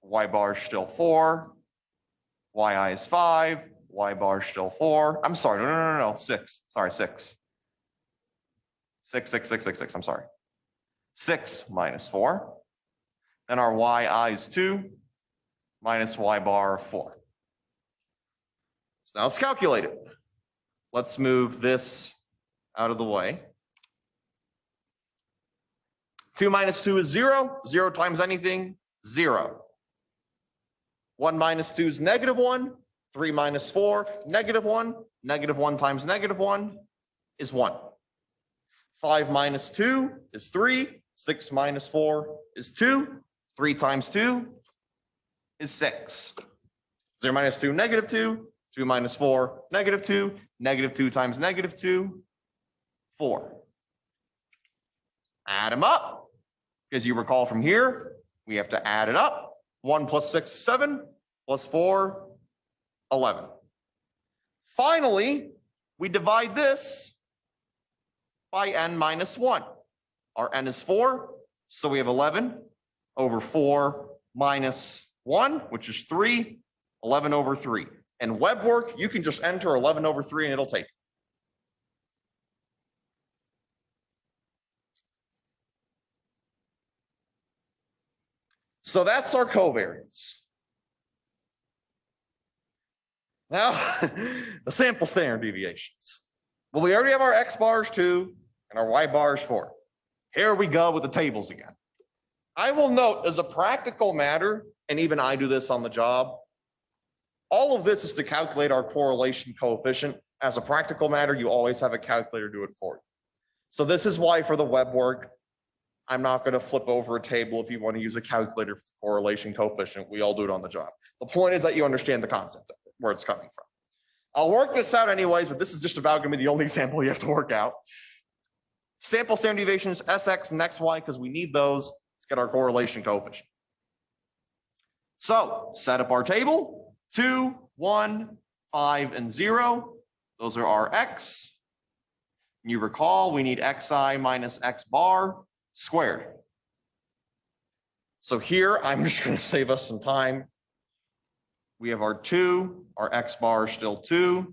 S1: y bar is still 4, yi is 5, y bar is still 4. I'm sorry, no, 6. Sorry, 6. 6, I'm sorry. 6 minus 4. Then our yi is 2 minus y bar 4. So now let's calculate it. Let's move this out of the way. 2 minus 2 is 0. 0 times anything, 0. 1 minus 2 is -1. 3 minus 4, -1. -1 times -1 is 1. 5 minus 2 is 3. 6 minus 4 is 2. 3 times 2 is 6. 0 minus 2, negative 2. 2 minus 4, negative 2. Negative 2 times negative 2, 4. Add them up. Because you recall from here, we have to add it up. 1 plus 6 is 7, plus 4, 11. Finally, we divide this by n minus 1. Our n is 4, so we have 11 over 4 minus 1, which is 3, 11 over 3. And web work, you can just enter 11 over 3 and it'll take it. So that's our covariance. Now, the sample standard deviations. Well, we already have our x bars 2 and our y bars 4. Here we go with the tables again. I will note as a practical matter, and even I do this on the job, all of this is to calculate our correlation coefficient. As a practical matter, you always have a calculator do it for you. So this is why for the web work, I'm not going to flip over a table if you want to use a calculator for the correlation coefficient. We all do it on the job. The point is that you understand the concept of it, where it's coming from. I'll work this out anyways, but this is just about going to be the only example you have to work out. Sample standard deviations, Sx and Xy, because we need those to get our correlation coefficient. So set up our table, 2, 1, 5, and 0. Those are our x. You recall we need xi minus x bar squared. So here, I'm just going to save us some time. We have our 2, our x bar is still 2,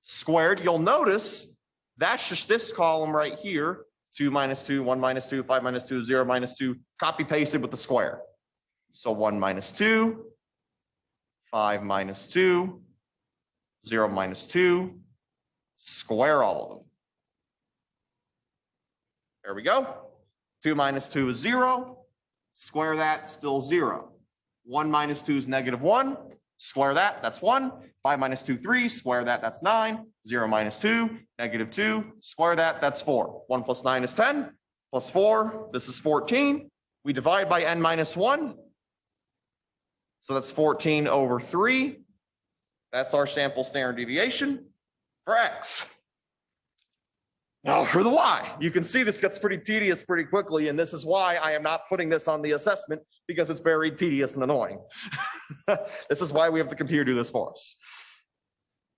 S1: squared. You'll notice that's just this column right here, 2 minus 2, 1 minus 2, 5 minus 2, 0 minus 2, copy pasted with the square. So 1 minus 2, 5 minus 2, 0 minus 2, square all of them. There we go. 2 minus 2 is 0. Square that, still 0. 1 minus 2 is negative 1. Square that, that's 1. 5 minus 2, 3. Square that, that's 9. 0 minus 2, negative 2. Square that, that's 4. 1 plus 9 is 10. Plus 4, this is 14. We divide by n minus 1. So that's 14 over 3. That's our sample standard deviation for x. Now for the y, you can see this gets pretty tedious pretty quickly, and this is why I am not putting this on the assessment, because it's very tedious and annoying. This is why we have the computer do this for us.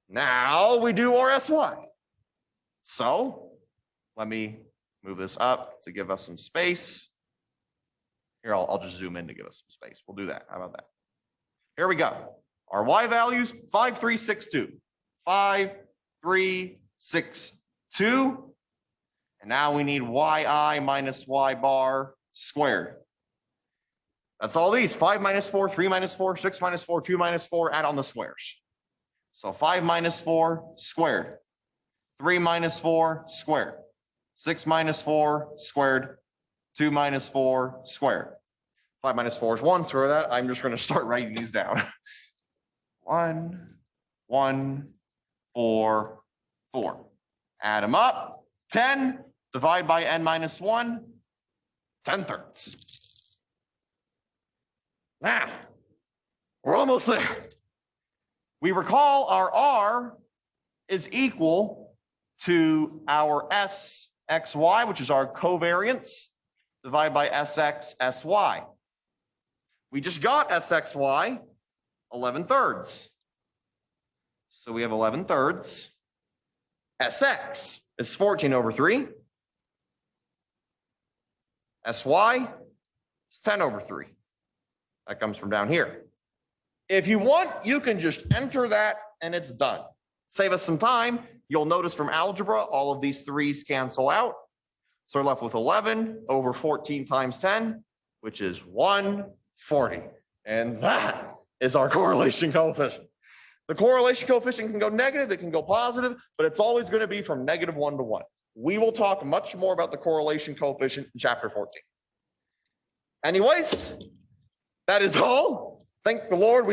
S1: Now we do our sy. So let me move this up to give us some space. Here, I'll just zoom in to give us some space. We'll do that. How about that? Here we go. Our y values, 5, 3, 6, 2. 5, 3, 6, 2. And now we need yi minus y bar squared. That's all these. 5 minus 4, 3 minus 4, 6 minus 4, 2 minus 4, add on the squares. So 5 minus 4 squared. 3 minus 4 squared. 6 minus 4 squared. 2 minus 4 squared. 5 minus 4 is 1. Throw that. I'm just going to start writing these down. 1, 1, 4, 4. Add them up. 10, divide by n minus 1, 10/3. Now, we're almost there. We recall our r is equal to our sxy, which is our covariance, divided by sx, sy. We just got sxy, 11/3. So we have 11/3. Sx is 14 over 3. Sy is 10 over 3. That comes from down here. If you want, you can just enter that and it's done. Save us some time. You'll notice from algebra, all of these 3's cancel out. So we're left with 11 over 14 times 10, which is 140. And that is our correlation coefficient. The correlation coefficient can go negative, it can go positive, but it's always going to be from -1 to 1. We will talk much more about the correlation coefficient in chapter 14. Anyways, that is all. Thank the Lord.